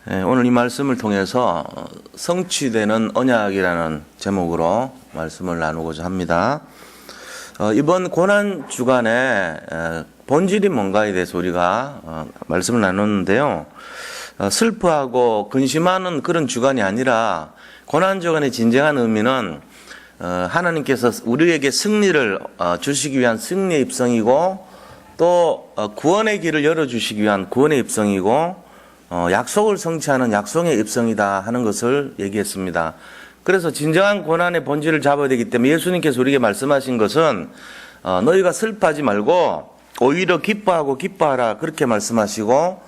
오늘 이 말씀을 통해서 성취되는 언약이라는 제목으로 말씀을 나누고자 합니다. 이번 고난 주간에 본질이 뭔가에 대해서 우리가 말씀을 나눴는데요. 슬퍼하고 근심하는 그런 주간이 아니라 고난 주간의 진정한 의미는 하나님께서 우리에게 승리를 주시기 위한 승리의 입성이고 또 구원의 길을 열어주시기 위한 구원의 입성이고 약속을 성취하는 약속의 입성이다 하는 것을 얘기했습니다. 그래서 진정한 고난의 본질을 잡아야 되기 때문에 예수님께서 우리에게 말씀하신 것은 너희가 슬퍼하지 말고 오히려 기뻐하고 기뻐하라 그렇게 말씀하시고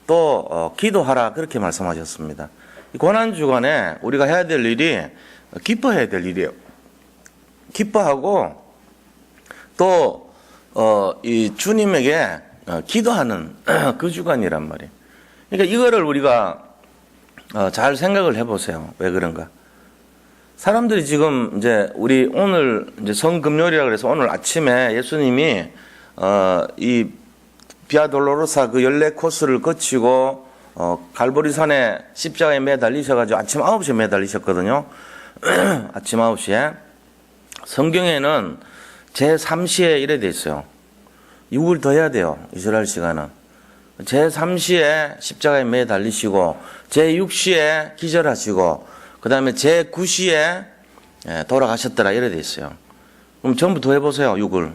또 기도하라 그렇게 말씀하셨습니다. 고난 주간에 우리가 해야 될 일이 기뻐해야 될 일이에요. 기뻐하고 또 이 주님에게 기도하는 그 주간이란 말이에요. 그러니까 이거를 우리가 잘 생각을 해보세요. 왜 그런가? 사람들이 지금 이제 우리 오늘 이제 성금요일이라 그래서 오늘 아침에 예수님이 이 비아 돌로로사 그 14코스를 거치고 갈보리산에 십자가에 매달리셔가지고 아침 9시에 매달리셨거든요. 아침 9시에. 성경에는 제3시에 이래 돼 있어요. 6을 더 해야 돼요. 이스라엘 시간은. 제3시에 십자가에 매달리시고 제6시에 기절하시고 그 다음에 제9시에 돌아가셨더라 이래 돼 있어요. 그럼 전부 더 해보세요. 6을.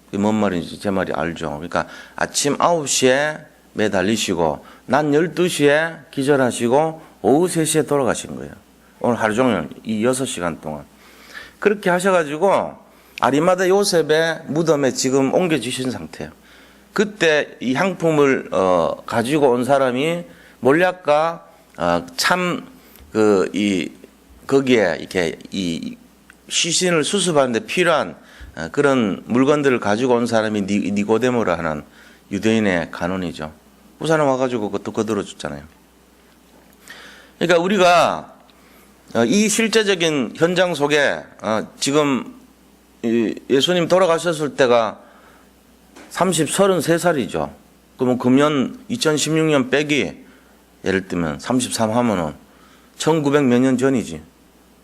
그게 뭔 말인지 제 말이 알죠. 그러니까 아침 9시에 매달리시고 낮 12시에 기절하시고 오후 3시에 돌아가신 거예요. 오늘 하루 종일 이 6시간 동안. 그렇게 하셔가지고 아리마다 요셉의 무덤에 지금 옮겨주신 상태예요. 그때 이 향품을 가지고 온 사람이 몰약과 거기에 이렇게 이 시신을 수습하는데 필요한 그런 물건들을 가지고 온 사람이 니고데모라 하는 유대인의 간원이죠. 그 사람 와가지고 그것도 거들어 줬잖아요. 그러니까 우리가 이 실제적인 현장 속에 지금 예수님 돌아가셨을 때가 33살이죠. 그러면 금년 2016년 빼기 예를 들면 33 하면은 1900 몇 년 전이지.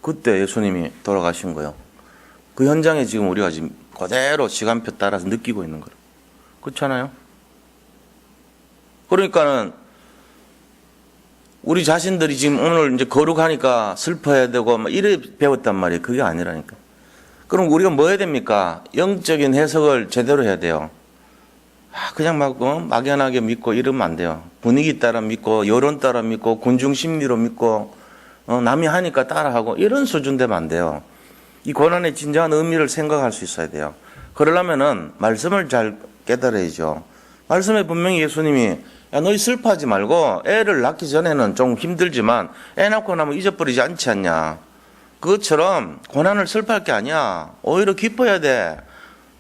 그때 예수님이 돌아가신 거예요. 그 현장에 지금 우리가 지금 그대로 시간표 따라서 느끼고 있는 거예요. 그렇잖아요? 그러니까는 우리 자신들이 지금 오늘 이제 거룩하니까 슬퍼해야 되고 막 이래 배웠단 말이에요. 그게 아니라니까. 그럼 우리가 뭐 해야 됩니까? 영적인 해석을 제대로 해야 돼요. 그냥 막연하게 믿고 이러면 안 돼요. 분위기 따라 믿고 여론 따라 믿고 군중 심리로 믿고 남이 하니까 따라하고 이런 수준 되면 안 돼요. 이 고난의 진정한 의미를 생각할 수 있어야 돼요. 그러려면은 말씀을 잘 깨달아야죠. 말씀에 분명히 예수님이 야 너희 슬퍼하지 말고 애를 낳기 전에는 좀 힘들지만 애 낳고 나면 잊어버리지 않지 않냐. 그것처럼 고난을 슬퍼할 게 아니야. 오히려 기뻐해야 돼.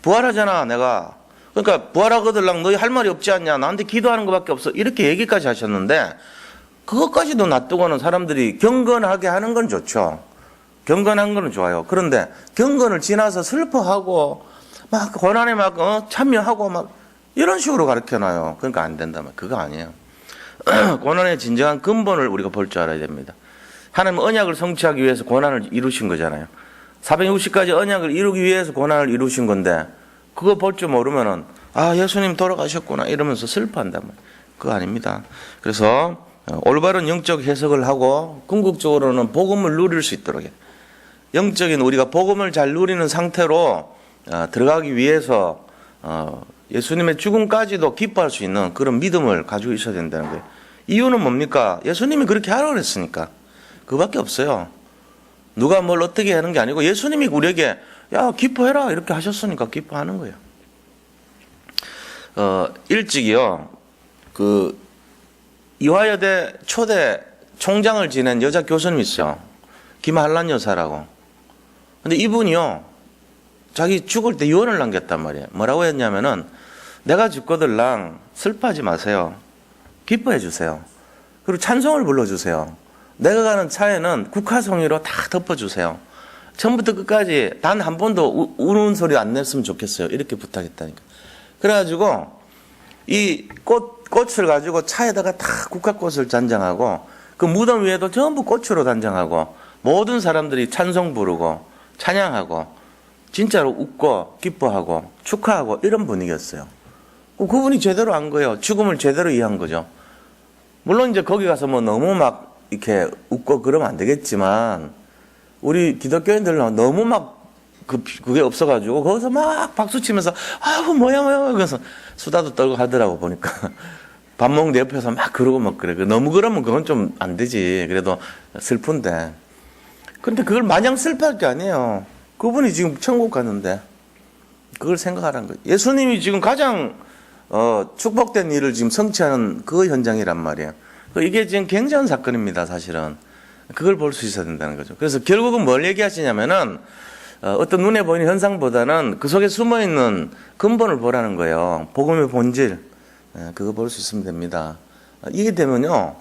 부활하잖아 내가. 그러니까 부활하거들랑 너희 할 말이 없지 않냐. 나한테 기도하는 것밖에 없어. 이렇게 얘기까지 하셨는데 그것까지도 놔두고는 사람들이 경건하게 하는 건 좋죠. 경건한 거는 좋아요. 그런데 경건을 지나서 슬퍼하고 막 고난에 막 참여하고 막 이런 식으로 가르쳐놔요. 그러니까 안 된다면 그거 아니에요. 고난의 진정한 근본을 우리가 볼 줄 알아야 됩니다. 하나님은 언약을 성취하기 위해서 고난을 이루신 거잖아요. 460가지 언약을 이루기 위해서 고난을 이루신 건데 그거 볼 줄 모르면은 예수님 돌아가셨구나 이러면서 슬퍼한단 말이에요. 그거 아닙니다. 그래서 올바른 영적 해석을 하고 궁극적으로는 복음을 누릴 수 있도록 해요. 영적인 우리가 복음을 잘 누리는 상태로 들어가기 위해서 예수님의 죽음까지도 기뻐할 수 있는 그런 믿음을 가지고 있어야 된다는 거예요. 이유는 뭡니까? 예수님이 그렇게 하라고 그랬으니까. 그밖에 없어요. 누가 뭘 어떻게 하는 게 아니고 예수님이 우리에게 야 기뻐해라 이렇게 하셨으니까 기뻐하는 거예요. 일찍이요 그 이화여대 초대 총장을 지낸 여자 교수님이 있어요. 김한란 여사라고. 근데 이분이요 자기 죽을 때 유언을 남겼단 말이에요. 뭐라고 했냐면은 내가 죽거들랑 슬퍼하지 마세요. 기뻐해 주세요. 그리고 찬송을 불러주세요. 내가 가는 차에는 국화송이로 다 덮어주세요. 처음부터 끝까지 단 한 번도 우는 소리 안 냈으면 좋겠어요. 이렇게 부탁했다니까. 그래가지고 이 꽃 꽃을 가지고 차에다가 다 국화꽃을 단장하고 그 무덤 위에도 전부 꽃으로 단장하고 모든 사람들이 찬송 부르고 찬양하고 진짜로 웃고 기뻐하고 축하하고 이런 분위기였어요. 그분이 제대로 한 거예요. 죽음을 제대로 이해한 거죠. 물론 이제 거기 가서 뭐 너무 막 이렇게 웃고 그러면 안 되겠지만 우리 기독교인들은 너무 막 그게 없어가지고 거기서 막 박수 치면서 아우 뭐야 그래서 수다도 떨고 하더라고 보니까 밥 먹는데 옆에서 막 그러고 막 그래. 너무 그러면 그건 좀 안 되지. 그래도 슬픈데. 근데 그걸 마냥 슬퍼할 게 아니에요. 그분이 지금 천국 가는데 그걸 생각하라는 거예요. 예수님이 지금 가장 축복된 일을 지금 성취하는 그 현장이란 말이에요. 이게 지금 굉장한 사건입니다, 사실은. 그걸 볼 수 있어야 된다는 거죠. 그래서 결국은 뭘 얘기하시냐면은 어떤 눈에 보이는 현상보다는 그 속에 숨어 있는 근본을 보라는 거예요. 복음의 본질. 그거 볼 수 있으면 됩니다. 이게 되면요,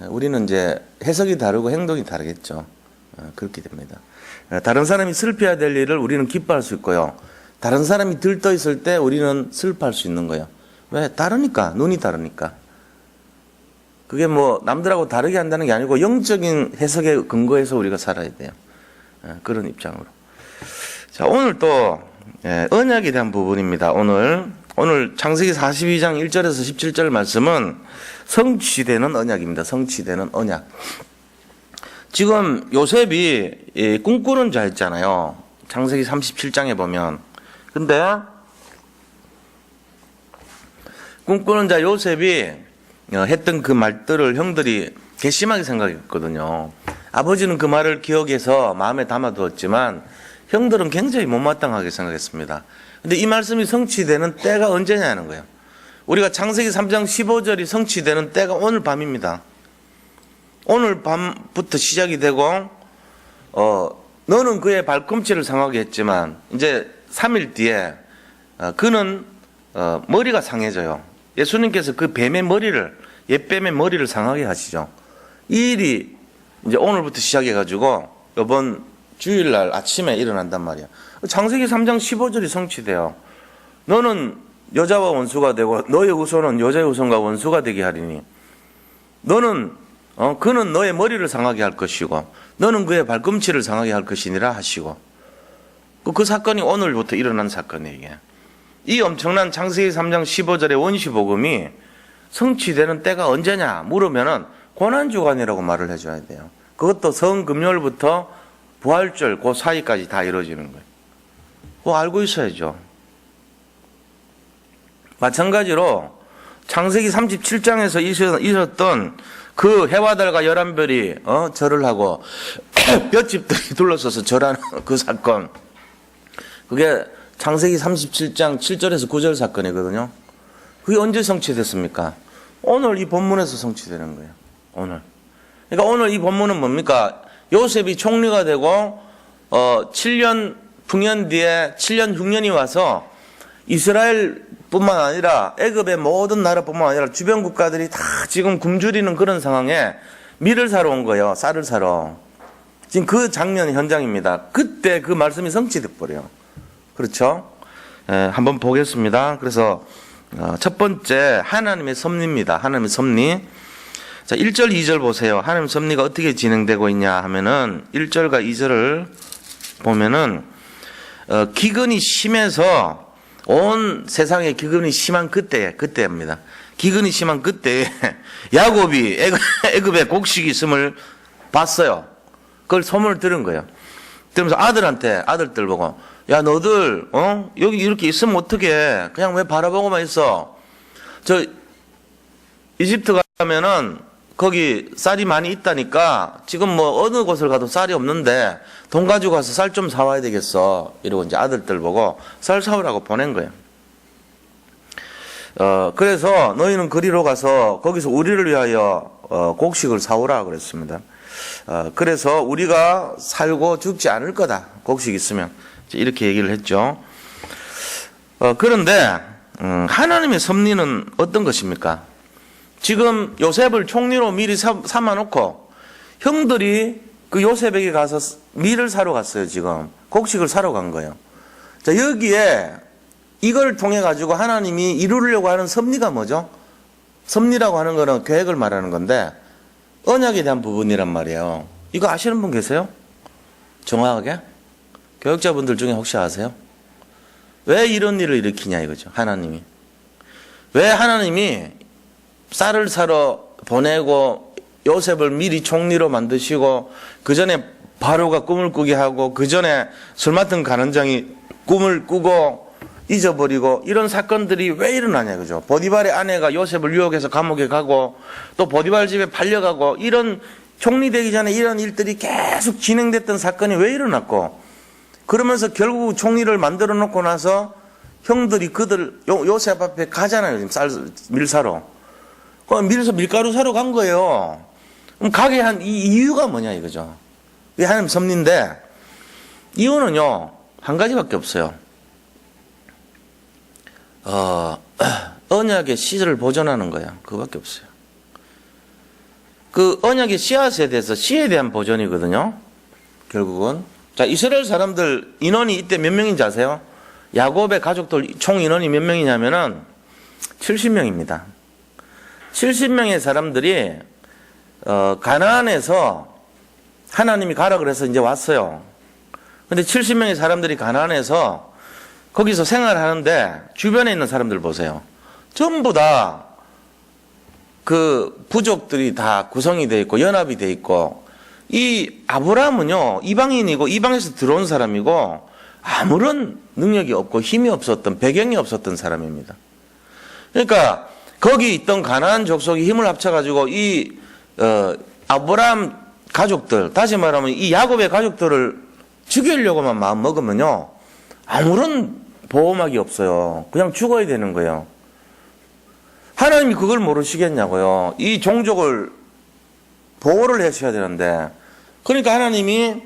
우리는 이제 해석이 다르고 행동이 다르겠죠. 그렇게 됩니다. 다른 사람이 슬퍼해야 될 일을 우리는 기뻐할 수 있고요. 다른 사람이 들떠 있을 때 우리는 슬퍼할 수 있는 거예요. 왜? 다르니까. 눈이 다르니까. 그게 뭐 남들하고 다르게 한다는 게 아니고 영적인 해석에 근거해서 우리가 살아야 돼요. 그런 입장으로. 자, 오늘 또 언약에 대한 부분입니다. 오늘 창세기 42장 1절에서 17절 말씀은 성취되는 언약입니다. 성취되는 언약. 지금 요셉이 꿈꾸는 자였잖아요. 창세기 37장에 보면. 근데 꿈꾸는 자 요셉이 했던 그 말들을 형들이 괘씸하게 생각했거든요. 아버지는 그 말을 기억해서 마음에 담아두었지만 형들은 굉장히 못마땅하게 생각했습니다. 근데 이 말씀이 성취되는 때가 언제냐는 거예요. 우리가 창세기 3장 15절이 성취되는 때가 오늘 밤입니다. 오늘 밤부터 시작이 되고 너는 그의 발꿈치를 상하게 했지만 이제 3일 뒤에 그는 머리가 상해져요. 예수님께서 그 뱀의 머리를, 옛뱀의 머리를 상하게 하시죠. 이 일이 이제 오늘부터 시작해가지고 이번 주일날 아침에 일어난단 말이야. 창세기 3장 15절이 성취돼요. 너는 여자와 원수가 되고 너의 후손은 여자의 후손과 원수가 되게 하리니 너는 그는 너의 머리를 상하게 할 것이고 너는 그의 발꿈치를 상하게 할 것이니라 하시고 그 사건이 오늘부터 일어난 사건이에요. 이게. 이 엄청난 창세기 3장 15절의 원시복음이 성취되는 때가 언제냐 물으면은 고난주간이라고 말을 해줘야 돼요. 그것도 성금요일부터 부활절 그 사이까지 다 이루어지는 거예요. 그거 알고 있어야죠. 마찬가지로 창세기 37장에서 있었던 그 해와 달과 11별이 절을 하고 볏짚들이 둘러서서 절하는 그 사건, 그게 창세기 37장 7절에서 9절 사건이거든요. 그게 언제 성취됐습니까? 오늘 이 본문에서 성취되는 거예요. 오늘. 그러니까 오늘 이 본문은 뭡니까? 요셉이 총리가 되고 7년 풍년 뒤에 7년 흉년이 와서 이스라엘뿐만 아니라 애굽의 모든 나라뿐만 아니라 주변 국가들이 다 지금 굶주리는 그런 상황에 밀을 사러 온 거예요. 쌀을 사러. 지금 그 장면 현장입니다. 그때 그 말씀이 성취돼 버려요. 그렇죠? 한번 보겠습니다. 그래서 첫 번째 하나님의 섭리입니다. 하나님의 섭리. 자, 1절 2절 보세요. 하나님의 섭리가 어떻게 진행되고 있냐 하면은 1절과 2절을 보면은 기근이 심해서 온 세상에 기근이 심한 그때입니다. 기근이 심한 그때에 야곱이 애굽에 곡식이 있음을 봤어요. 그걸 소문을 들은 거예요. 그러면서 아들들 보고 야 너들 여기 이렇게 있으면 어떡해. 그냥 왜 바라보고만 있어. 저 이집트 가면은 거기 쌀이 많이 있다니까 지금 뭐 어느 곳을 가도 쌀이 없는데 돈 가지고 가서 쌀 좀 사와야 되겠어. 이러고 이제 아들들 보고 쌀 사오라고 보낸 거예요. 그래서 너희는 그리로 가서 거기서 우리를 위하여 곡식을 사오라 그랬습니다. 그래서 우리가 살고 죽지 않을 거다. 곡식 있으면. 이렇게 얘기를 했죠. 그런데 하나님의 섭리는 어떤 것입니까? 지금 요셉을 총리로 미리 삼아놓고 형들이 그 요셉에게 가서 밀을 사러 갔어요. 지금 곡식을 사러 간 거예요. 자, 여기에 이걸 통해 가지고 하나님이 이루려고 하는 섭리가 뭐죠? 섭리라고 하는 거는 계획을 말하는 건데 언약에 대한 부분이란 말이에요. 이거 아시는 분 계세요? 정확하게? 교육자분들 중에 혹시 아세요? 왜 이런 일을 일으키냐 이거죠. 하나님이. 왜 하나님이 쌀을 사러 보내고 요셉을 미리 총리로 만드시고 그 전에 바로가 꿈을 꾸게 하고 그 전에 술 맡은 간원장이 꿈을 꾸고 잊어버리고 이런 사건들이 왜 일어나냐 그죠. 보디발의 아내가 요셉을 유혹해서 감옥에 가고 또 보디발 집에 팔려가고 이런 총리 되기 전에 이런 일들이 계속 진행됐던 사건이 왜 일어났고 그러면서 결국 총리를 만들어 놓고 나서 형들이 그들 요셉 앞에 가잖아요. 밀사로. 밀가루 사러 간 거예요. 그럼 가게 한 이 이유가 뭐냐 이거죠. 이게 하나님 섭리인데 이유는요 한 가지밖에 없어요. 언약의 씨를 보존하는 거야. 그거밖에 없어요. 그 언약의 씨앗에 대해서 씨에 대한 보존이거든요. 결국은 자 이스라엘 사람들 인원이 이때 몇 명인지 아세요? 야곱의 가족들 총 인원이 몇 명이냐면은 70명입니다. 70명의 사람들이 가나안에서 하나님이 가라 그래서 이제 왔어요. 근데 70명의 사람들이 가나안에서 거기서 생활하는데 주변에 있는 사람들 보세요. 전부 다 그 부족들이 다 구성이 돼 있고 연합이 돼 있고 이 아브라함은요 이방인이고 이방에서 들어온 사람이고 아무런 능력이 없고 힘이 없었던 배경이 없었던 사람입니다. 그러니까 거기 있던 가나안 족속이 힘을 합쳐가지고 이 아브라함 가족들 다시 말하면 이 야곱의 가족들을 죽이려고만 마음 먹으면요 아무런 보호막이 없어요. 그냥 죽어야 되는 거예요. 하나님이 그걸 모르시겠냐고요. 이 종족을 보호를 하셔야 되는데 그러니까 하나님이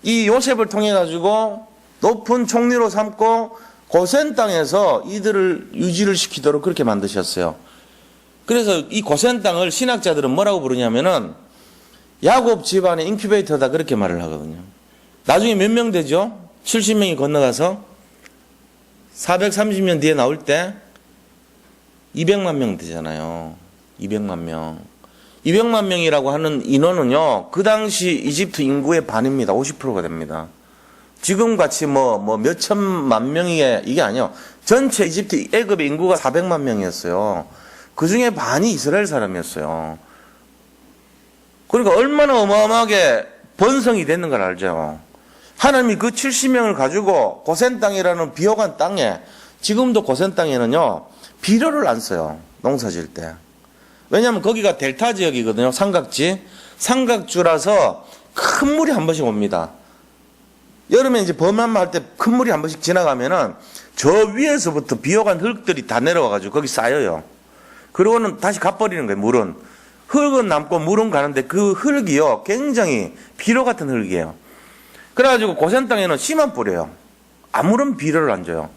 이 요셉을 통해 가지고 높은 총리로 삼고 고센 땅에서 이들을 유지를 시키도록 그렇게 만드셨어요. 그래서 이 고센 땅을 신학자들은 뭐라고 부르냐면은 야곱 집안의 인큐베이터다 그렇게 말을 하거든요. 나중에 몇 명 되죠? 70명이 건너가서 430년 뒤에 나올 때 200만 명 되잖아요. 200만 명. 200만 명이라고 하는 인원은요, 그 당시 이집트 인구의 반입니다. 50%가 됩니다. 지금 같이 몇 천만 명이 이게 아니요. 전체 이집트 애굽의 인구가 400만 명이었어요. 그 중에 반이 이스라엘 사람이었어요. 그러니까 얼마나 어마어마하게 번성이 됐는 걸 알죠. 하나님이 그 70명을 가지고 고센 땅이라는 비옥한 땅에 지금도 고센 땅에는요 비료를 안 써요. 농사 지을 때. 왜냐하면 거기가 델타 지역이거든요. 삼각지. 삼각주라서 큰 물이 한 번씩 옵니다. 여름에 이제 범람마 할 때 큰 물이 한 번씩 지나가면은 저 위에서부터 비옥한 흙들이 다 내려와가지고 거기 쌓여요. 그러고는 다시 가버리는 거예요. 물은. 흙은 남고 물은 가는데 그 흙이요 굉장히 비료 같은 흙이에요. 그래가지고 고센 땅에는 씨만 뿌려요. 아무런 비료를 안 줘요.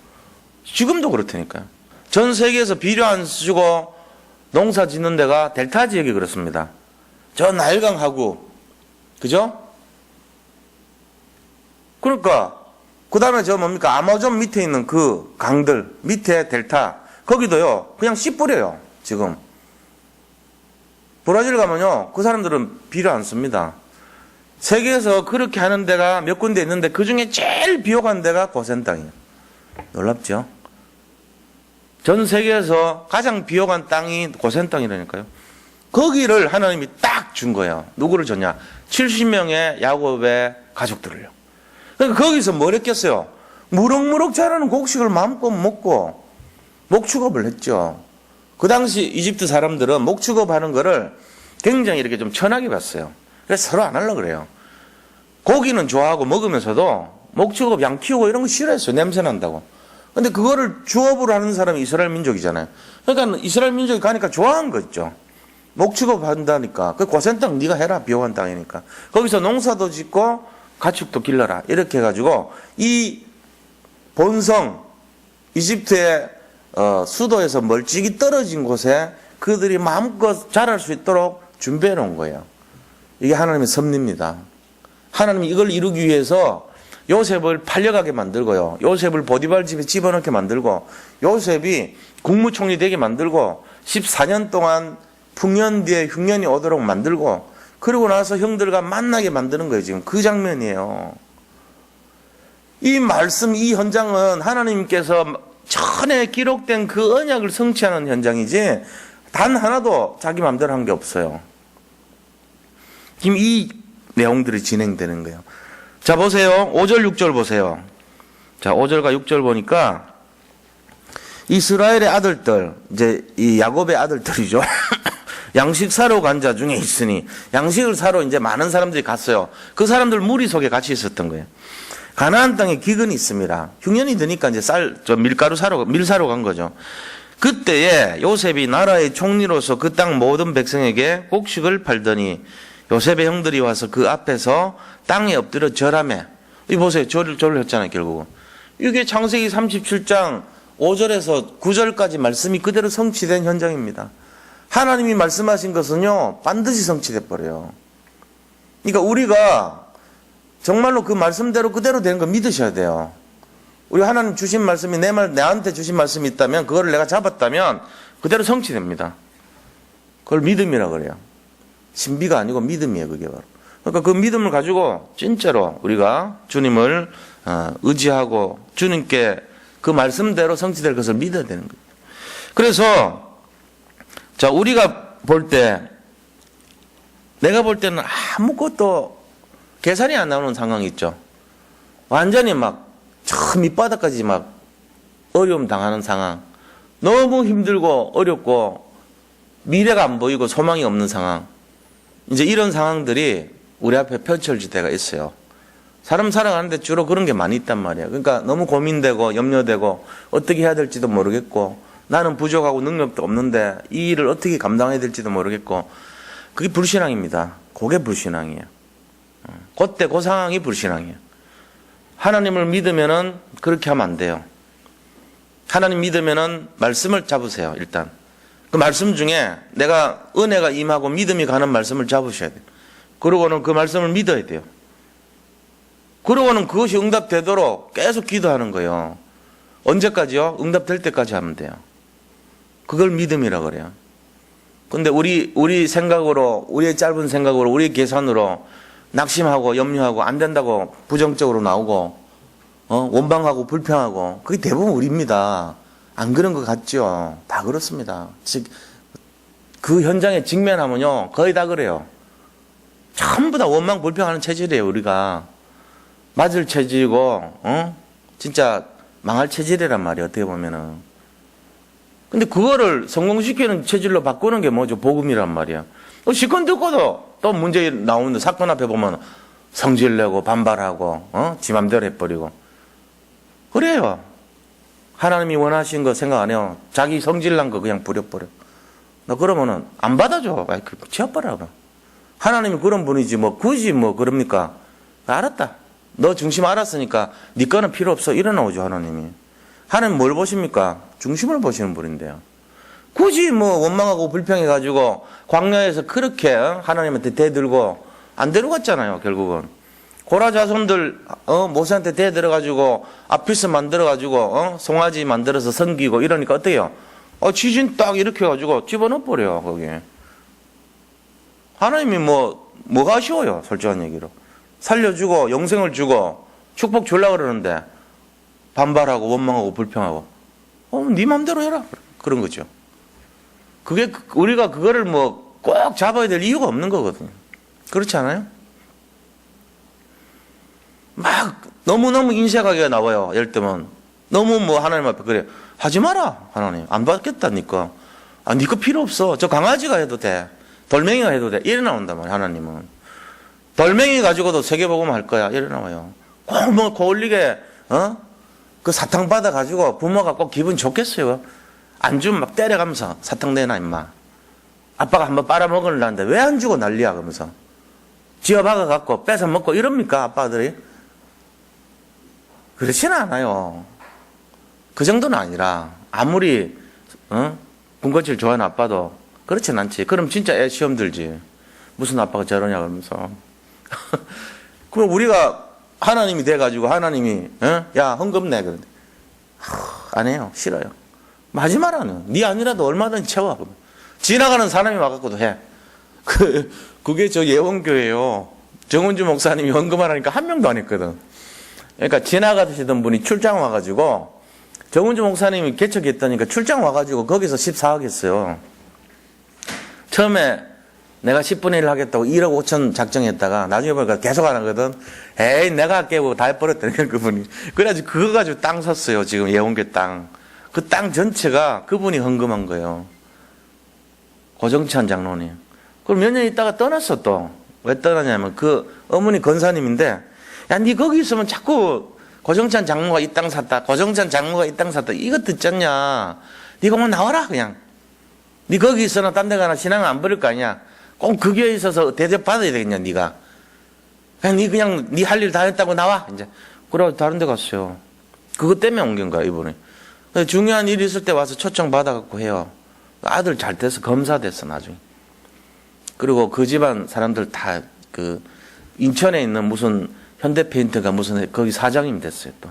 지금도 그렇다니까요. 전 세계에서 비료 안 주고 농사 짓는 데가 델타 지역이 그렇습니다. 저 나일강 하구, 그죠? 그러니까 그 다음에 저 뭡니까 아마존 밑에 있는 그 강들 밑에 델타 거기도요 그냥 씨 뿌려요. 지금 브라질 가면요 그 사람들은 비료 안 씁니다. 세계에서 그렇게 하는 데가 몇 군데 있는데 그 중에 제일 비옥한 데가 고센 땅이에요. 놀랍죠? 전 세계에서 가장 비옥한 땅이 고센 땅이라니까요. 거기를 하나님이 딱 준 거예요. 누구를 줬냐? 70명의 야곱의 가족들을요. 그러니까 거기서 뭘 했겠어요? 무럭무럭 자라는 곡식을 마음껏 먹고 목축업을 했죠. 그 당시 이집트 사람들은 목축업하는 거를 굉장히 이렇게 좀 천하게 봤어요. 그래서 서로 안 하려고 그래요. 고기는 좋아하고 먹으면서도 목축업 양 키우고 이런 거 싫어했어요. 냄새 난다고. 근데 그거를 주업으로 하는 사람이 이스라엘 민족이잖아요. 그러니까 이스라엘 민족이 가니까 좋아한 거 있죠. 목축업 한다니까. 그 고센 땅 네가 해라. 비옥한 땅이니까. 거기서 농사도 짓고 가축도 길러라. 이렇게 해가지고 이 본성 이집트의 수도에서 멀찍이 떨어진 곳에 그들이 마음껏 자랄 수 있도록 준비해 놓은 거예요. 이게 하나님의 섭리입니다. 하나님이 이걸 이루기 위해서 요셉을 팔려가게 만들고요. 요셉을 보디발 집에 집어넣게 만들고 요셉이 국무총리 되게 만들고 14년 동안 풍년 뒤에 흉년이 오도록 만들고, 그러고 나서 형들과 만나게 만드는 거예요. 지금 그 장면이에요. 이 말씀, 이 현장은 하나님께서 전에 기록된 그 언약을 성취하는 현장이지 단 하나도 자기 마음대로 한 게 없어요. 지금 이 내용들이 진행되는 거예요. 자, 보세요. 5절, 6절 보세요. 자, 5절과 6절 보니까 이스라엘의 아들들, 이제 이 야곱의 아들들이죠. 양식 사러 간 자 중에 있으니, 양식을 사러 이제 많은 사람들이 갔어요. 그 사람들 무리 속에 같이 있었던 거예요. 가나안 땅에 기근이 있습니다. 흉년이 드니까 이제 밀 사러 간 거죠. 그때에 요셉이 나라의 총리로서 그 땅 모든 백성에게 곡식을 팔더니 요셉의 형들이 와서 그 앞에서 땅에 엎드려 절하매. 이 보세요. 절을 했잖아요, 결국은. 이게 창세기 37장 5절에서 9절까지 말씀이 그대로 성취된 현장입니다. 하나님이 말씀하신 것은요, 반드시 성취돼 버려요. 그러니까 우리가 정말로 그 말씀대로 그대로 되는 거 믿으셔야 돼요. 우리 하나님 주신 말씀이 내한테 주신 말씀이 있다면, 그거를 내가 잡았다면 그대로 성취됩니다. 그걸 믿음이라 그래요. 신비가 아니고 믿음이에요, 그게 바로. 그러니까 그 믿음을 가지고 진짜로 우리가 주님을 의지하고 주님께 그 말씀대로 성취될 것을 믿어야 되는 거예요. 그래서 자, 우리가 볼 때, 내가 볼 때는 아무것도 계산이 안 나오는 상황이 있죠. 완전히 막 저 밑바닥까지 막 어려움 당하는 상황, 너무 힘들고 어렵고 미래가 안 보이고 소망이 없는 상황, 이제 이런 상황들이 우리 앞에 펼쳐질 때가 있어요. 사람 살아가는데 주로 그런 게 많이 있단 말이에요. 그러니까 너무 고민되고 염려되고 어떻게 해야 될지도 모르겠고, 나는 부족하고 능력도 없는데 이 일을 어떻게 감당해야 될지도 모르겠고, 그게 불신앙입니다. 그게 불신앙이에요. 그때 그 상황이 불신앙이에요. 하나님을 믿으면은 그렇게 하면 안 돼요. 하나님 믿으면은 말씀을 잡으세요. 일단 그 말씀 중에 내가 은혜가 임하고 믿음이 가는 말씀을 잡으셔야 돼요. 그러고는 그 말씀을 믿어야 돼요. 그러고는 그것이 응답되도록 계속 기도하는 거예요. 언제까지요? 응답될 때까지 하면 돼요. 그걸 믿음이라 그래요. 근데 우리 생각으로, 우리의 짧은 생각으로, 우리의 계산으로 낙심하고 염려하고 안 된다고 부정적으로 나오고, 원망하고 불평하고, 그게 대부분 우리입니다. 안 그런 것 같죠? 다 그렇습니다. 즉, 그 현장에 직면하면요, 거의 다 그래요. 전부 다 원망 불평하는 체질이에요, 우리가. 맞을 체질이고, 진짜 망할 체질이란 말이에요, 어떻게 보면은. 근데 그거를 성공시키는 체질로 바꾸는 게 뭐죠? 복음이란 말이야. 시건 듣고도 또 문제 나오는데 사건 앞에 보면 성질내고 반발하고, 지 맘대로 해버리고. 그래요. 하나님이 원하신 거 생각 안 해요. 자기 성질난 거 그냥 부려버려. 너 그러면은 안 받아줘. 지어버려. 하나님이 그런 분이지 뭐 굳이 뭐 그럽니까? 알았다. 너 중심 알았으니까 네 거는 필요 없어. 일어나오죠, 하나님이. 하나님 뭘 보십니까? 중심을 보시는 분인데요. 굳이 뭐 원망하고 불평해가지고 광야에서 그렇게 하나님한테 대들고 안 데려갔잖아요, 결국은. 고라 자손들 모세한테 대들어가지고 아피스 만들어가지고 송아지 만들어서 섬기고 이러니까 어때요? 지진 딱 이렇게 해가지고 집어넣어버려요, 거기에. 하나님이 뭐가 아쉬워요, 솔직한 얘기로. 살려주고 영생을 주고 축복 주려고 그러는데 반발하고 원망하고 불평하고 네 맘대로 해라, 그런 거죠. 그게 우리가 그거를 꼭 잡아야 될 이유가 없는 거거든요. 그렇지 않아요? 막 너무너무 인색하게 나와요. 예를 들면 너무 하나님 앞에 그래, 하지 마라, 하나님 안 받겠다니까. 네 거 필요 없어. 저 강아지가 해도 돼, 돌멩이가 해도 돼, 이래 나온단 말이에요. 하나님은 돌멩이 가지고도 세계복음 할 거야, 이래 나와요. 꼭 고울리게 그 사탕 받아 가지고 부모가 꼭 기분 좋겠어요? 안 주면 막 때려가면서 사탕 내놔 임마. 아빠가 한번 빨아먹으려는데 왜 안 주고 난리야, 그러면서 쥐어박아 갖고 뺏어 먹고 이럽니까, 아빠들이? 그렇지는 않아요. 그 정도는 아니라, 아무리 군것질 좋아하는 아빠도 그렇진 않지. 그럼 진짜 애 시험 들지. 무슨 아빠가 저러냐 그러면서. 그럼 우리가 하나님이 돼가지고 하나님이 야 헌금 내 그런데 안 해요. 싫어요. 하지 말라는. 네 아니라도 얼마든지 채워. 지나가는 사람이 와갖고도 해. 그게 저 예원교회요. 정은주 목사님이 헌금하라니까 한 명도 안 했거든. 그러니까 지나가시던 분이 출장 와가지고 정은주 목사님이 개척했다니까 출장 와가지고 거기서 14억 했어요. 처음에 내가 10분의 1 하겠다고 1억 5천 작정했다가 나중에 보니까 계속 안 하거든. 에이 내가 할게 다 해버렸다니까 그분이. 그래가지고 그거 가지고 땅 샀어요. 지금 예원교 땅. 그 땅 전체가 그분이 헌금한 거예요. 고정찬 장로님. 그럼 몇 년 있다가 떠났어 또. 왜 떠나냐면 그 어머니 권사님인데 야 니 거기 있으면 자꾸 고정찬 장로가 이 땅 샀다. 고정찬 장로가 이 땅 샀다. 이거 듣잖냐. 니가 뭐 나와라 그냥. 니 거기 있어나 딴 데 가나 신앙을 안 버릴 거 아니야. 꼭 그 교회에 있어서 대접 받아야 되겠냐 니가. 그냥 니 할 일 다 했다고 나와. 이제 그러고 다른 데 갔어요. 그것 때문에 옮긴 거야 이번에. 중요한 일이 있을 때 와서 초청 받아갖고 해요. 아들 잘 돼서 검사 됐어 나중에. 그리고 그 집안 사람들 다 그 인천에 있는 무슨 현대페인트가 무슨 거기 사장님이 됐어요 또.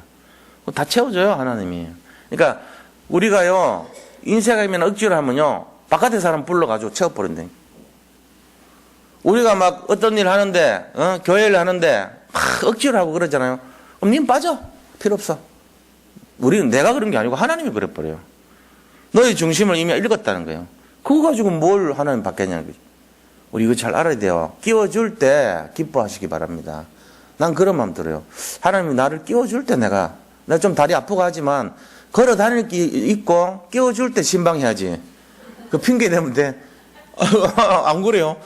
다 채워줘요 하나님이. 그러니까 우리가요 인생이면 억지로 하면요 바깥에 사람 불러가지고 채워버린대. 우리가 막 어떤 일 하는데 교회를 하는데 억지로 하고 그러잖아요. 그럼 님 빠져. 필요 없어. 우리는 내가 그런 게 아니고 하나님이 그래버려요. 너의 중심을 이미 읽었다는 거예요. 그거 가지고 뭘 하나님 받겠냐는 거지. 우리 이거 잘 알아야 돼요. 끼워줄 때 기뻐하시기 바랍니다. 난 그런 마음 들어요. 하나님이 나를 끼워줄 때 내가 좀 다리 아프고 하지만 걸어 다닐 게 있고 끼워줄 때 신방해야지. 그 핑계 대면 돼. 안 그래요?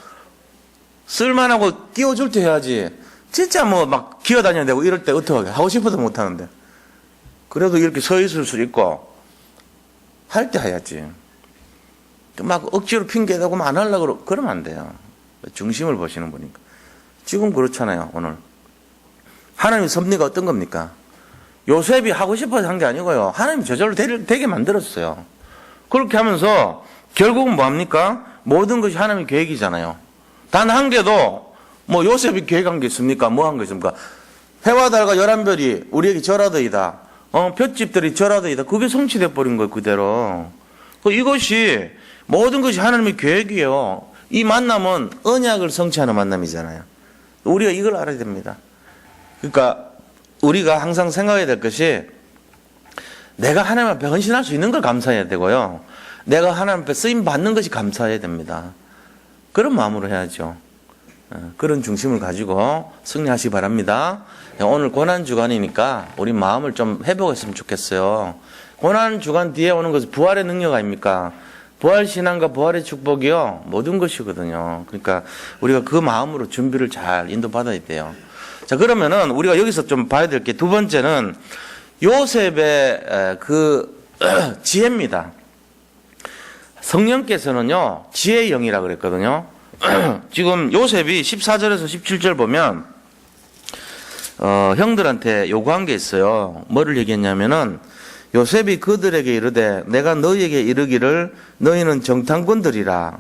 쓸만하고 끼워줄 때 해야지. 진짜 뭐 막 기어다녀야 되고 이럴 때 어떡하게 하고 싶어도 못하는데. 그래도 이렇게 서 있을 수 있고 할 때 해야지. 막 억지로 핑계대고 안 하려고 그러면 안 돼요. 중심을 보시는 분이니까. 지금 그렇잖아요 오늘. 하나님 섭리가 어떤 겁니까? 요셉이 하고 싶어서 한 게 아니고요. 하나님이 저절로 되게 만들었어요. 그렇게 하면서 결국은 뭐합니까? 모든 것이 하나님의 계획이잖아요. 단 한 개도 뭐 요셉이 계획한 게 있습니까? 뭐 한 게 있습니까? 해와 달과 11별이 우리에게 절하더이다. 볏집들이 절하더이다. 그게 성취돼 버린 거예요 그대로. 이것이 모든 것이 하나님의 계획이에요. 이 만남은 언약을 성취하는 만남이잖아요. 우리가 이걸 알아야 됩니다. 그러니까 우리가 항상 생각해야 될 것이 내가 하나님 앞에 헌신할 수 있는 걸 감사해야 되고요. 내가 하나님 앞에 쓰임 받는 것이 감사해야 됩니다. 그런 마음으로 해야죠. 그런 중심을 가지고 승리하시기 바랍니다. 오늘 고난주간이니까 우리 마음을 좀 회복했으면 좋겠어요. 고난주간 뒤에 오는 것은 부활의 능력 아닙니까? 부활신앙과 부활의 축복이요 모든 것이거든요. 그러니까 우리가 그 마음으로 준비를 잘 인도받아야 돼요. 자, 그러면은 우리가 여기서 좀 봐야 될 게 두 번째는 요셉의 그 지혜입니다. 성령께서는요 지혜의 영이라 그랬거든요. 지금 요셉이 14절에서 17절 보면 형들한테 요구한 게 있어요. 뭐를 얘기했냐면은 요셉이 그들에게 이르되 내가 너희에게 이르기를 너희는 정탐꾼들이라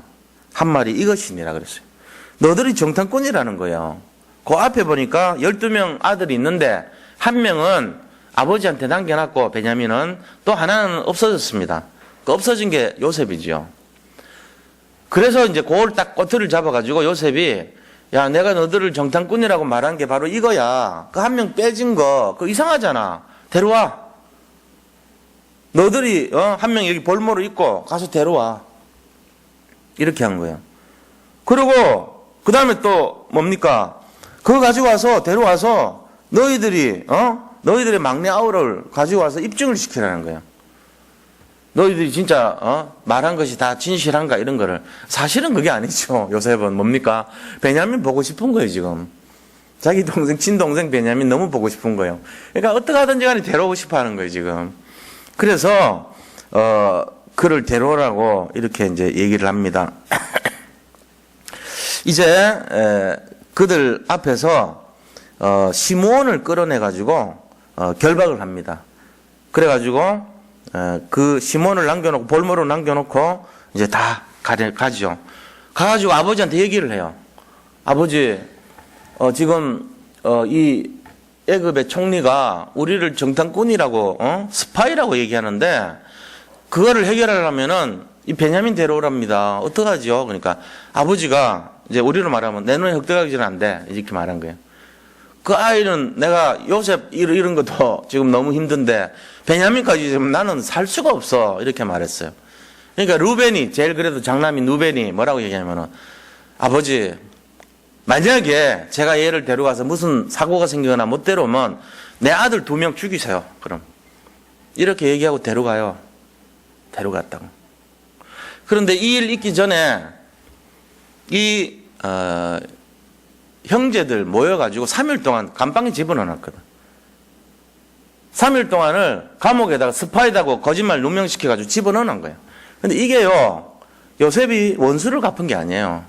한 말이 이것이니라 그랬어요. 너들이 정탐꾼이라는 거예요. 그 앞에 보니까 12명 아들이 있는데 한 명은 아버지한테 남겨놨고 베냐민은 또 하나는 없어졌습니다. 그 없어진 게 요셉이죠. 그래서 이제 그걸 딱 꼬투리를 잡아가지고 요셉이 야 내가 너들을 정탐꾼이라고 말한 게 바로 이거야. 그 한 명 빼진 거 그거 이상하잖아. 데려와. 너들이 한 명 여기 볼모로 있고 가서 데려와. 이렇게 한 거예요. 그리고 그 다음에 또 뭡니까? 그거 가지고 와서 데려와서 너희들이 너희들의 막내 아우를 가지고 와서 입증을 시키라는 거예요. 너희들이 진짜 말한 것이 다 진실한가 이런 거를. 사실은 그게 아니죠. 요셉은 뭡니까? 베냐민 보고 싶은 거예요 지금. 자기 동생 친동생 베냐민 너무 보고 싶은 거예요. 그러니까 어떻게 하든지 간에 데려오고 싶어 하는 거예요 지금. 그래서 그를 데려오라고 이렇게 이제 얘기를 합니다. 이제 그들 앞에서 시므온을 끌어내 가지고 결박을 합니다. 그래 가지고 그 시몬을 남겨놓고 볼모로 남겨놓고 이제 다 가죠. 가가지고 아버지한테 얘기를 해요. 아버지, 지금 이 애굽의 총리가 우리를 정탐꾼이라고 스파이라고 얘기하는데 그거를 해결하려면은 이 베냐민 데려오랍니다. 어떡하죠? 그러니까 아버지가 이제 우리로 말하면 내 눈에 흙들어가기는 안 돼. 이렇게 말한 거예요. 그 아이는 내가 요셉 이런 것도 지금 너무 힘든데 베냐민까지 지금 나는 살 수가 없어. 이렇게 말했어요. 그러니까 루벤이 제일 그래도 장남인 루벤이 뭐라고 얘기하냐면은 아버지 만약에 제가 얘를 데려가서 무슨 사고가 생기거나 못 데려오면 내 아들 2명 죽이세요. 그럼 이렇게 얘기하고 데려가요. 데려갔다고. 그런데 이 일 있기 전에 이 형제들 모여가지고 3일 동안 감방에 집어넣어놨거든. 3일 동안을 감옥에다가 스파이다고 거짓말 누명시켜가지고 집어넣어놓은 거예요. 근데 이게요, 요셉이 원수를 갚은 게 아니에요.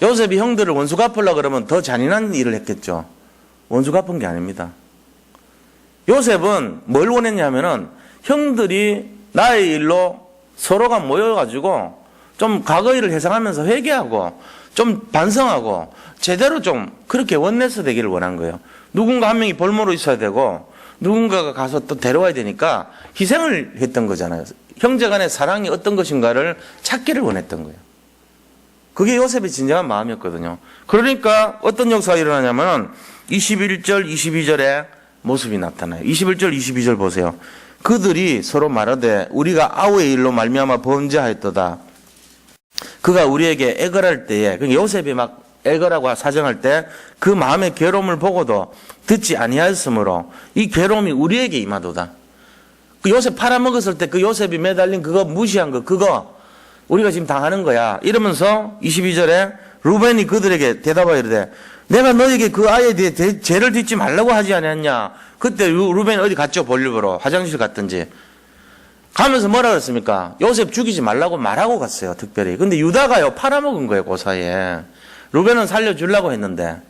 요셉이 형들을 원수 갚으려고 그러면 더 잔인한 일을 했겠죠. 원수 갚은 게 아닙니다. 요셉은 뭘 원했냐면은 형들이 나의 일로 서로가 모여가지고 좀 과거 일을 회상하면서 회개하고 좀 반성하고 제대로 좀 그렇게 원내서 되기를 원한 거예요. 누군가 한 명이 볼모로 있어야 되고 누군가가 가서 또 데려와야 되니까 희생을 했던 거잖아요. 형제 간의 사랑이 어떤 것인가를 찾기를 원했던 거예요. 그게 요셉의 진정한 마음이었거든요. 그러니까 어떤 역사가 일어나냐면 21절, 22절에 모습이 나타나요. 21절, 22절 보세요. 그들이 서로 말하되 우리가 아우의 일로 말미암아 범죄하였도다. 그가 우리에게 애걸할 때에, 그러니까 요셉이 막 애걸하고 사정할 때 그 마음의 괴로움을 보고도 듣지 아니하였으므로 이 괴로움이 우리에게 임하도다. 그 요셉 팔아먹었을 때 그 요셉이 매달린 그거 무시한 거, 그거 우리가 지금 당하는 거야. 이러면서 22절에 루벤이 그들에게 대답하여 이르되 내가 너에게 그 아이에 대해 죄를 짓지 말라고 하지 않았냐. 그때 루벤이 어디 갔죠? 볼일보러 화장실 갔든지 가면서 뭐라 그랬습니까? 요셉 죽이지 말라고 말하고 갔어요. 특별히. 근데 유다가요 팔아먹은 거예요. 그 사이에. 루벤은 살려주려고 했는데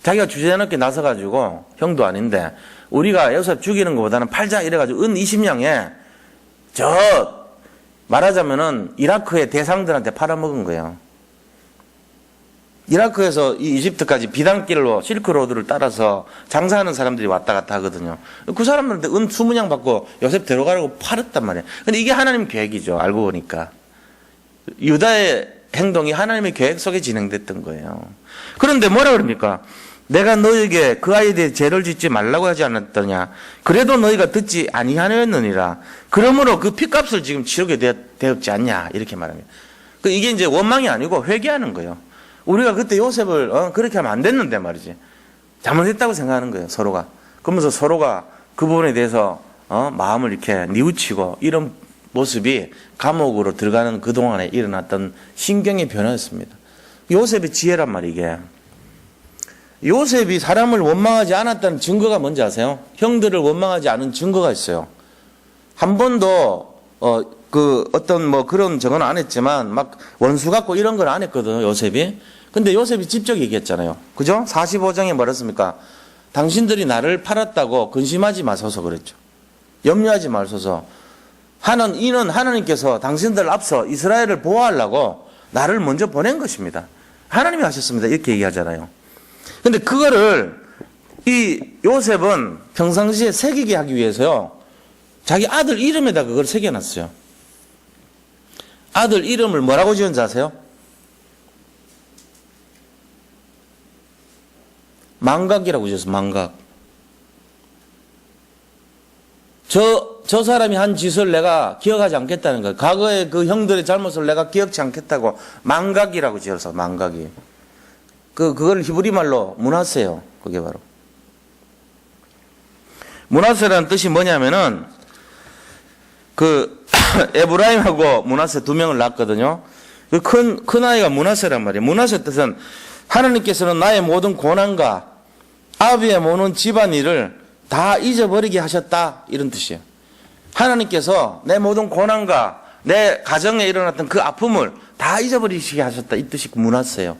자기가 주제넘게 나서가지고 형도 아닌데 우리가 요셉 죽이는 것보다는 팔자 이래가지고 은 20냥에 저 말하자면은 이라크의 대상들한테 팔아먹은 거예요. 이라크에서 이 이집트까지 비단길로 실크로드를 따라서 장사하는 사람들이 왔다 갔다 하거든요. 그 사람들한테 은 20냥 받고 요셉 데려가려고 팔았단 말이에요. 근데 이게 하나님 계획이죠. 알고 보니까. 유다의 행동이 하나님의 계획 속에 진행됐던 거예요. 그런데 뭐라 그럽니까? 내가 너에게 그 아이에 대해 죄를 짓지 말라고 하지 않았더냐. 그래도 너희가 듣지 아니하였느니라. 그러므로 그 핏값을 지금 치르게 되었지 않냐. 이렇게 말합니다. 이게 이제 원망이 아니고 회개하는 거예요. 우리가 그때 요셉을 그렇게 하면 안 됐는데 말이지. 잘못했다고 생각하는 거예요. 서로가. 그러면서 서로가 그 부분에 대해서 마음을 이렇게 뉘우치고 이런 모습이 감옥으로 들어가는 그동안에 일어났던 신경의 변화였습니다. 요셉의 지혜란 말이 이게. 요셉이 사람을 원망하지 않았다는 증거가 뭔지 아세요? 형들을 원망하지 않은 증거가 있어요. 한 번도 그런 저건 안 했지만 막 원수 갖고 이런 걸 안 했거든요. 요셉이. 근데 요셉이 직접 얘기했잖아요. 그죠? 45장에 뭐랬습니까? 당신들이 나를 팔았다고 근심하지 마소서 그랬죠. 염려하지 마소서. 이는 하나님께서 당신들 앞서 이스라엘을 보호하려고 나를 먼저 보낸 것입니다. 하나님이 하셨습니다. 이렇게 얘기하잖아요. 근데 그거를 이 요셉은 평상시에 새기게 하기 위해서요. 자기 아들 이름에다 그걸 새겨놨어요. 아들 이름을 뭐라고 지은지 아세요? 망각이라고 지었어요. 망각. 저 사람이 한 짓을 내가 기억하지 않겠다는 거예요. 과거의 그 형들의 잘못을 내가 기억지 않겠다고 망각이라고 지어서 망각이. 그걸 히브리 말로 므낫세요. 그게 바로. 므낫세라는 뜻이 뭐냐면은 에브라임하고 므낫세 2명을 낳았거든요. 큰 아이가 므낫세란 말이에요. 므낫세 뜻은 하나님께서는 나의 모든 고난과 아비의 모든 집안일을 다 잊어버리게 하셨다. 이런 뜻이에요. 하나님께서 내 모든 고난과 내 가정에 일어났던 그 아픔을 다 잊어버리시게 하셨다. 이 뜻이 므낫세요.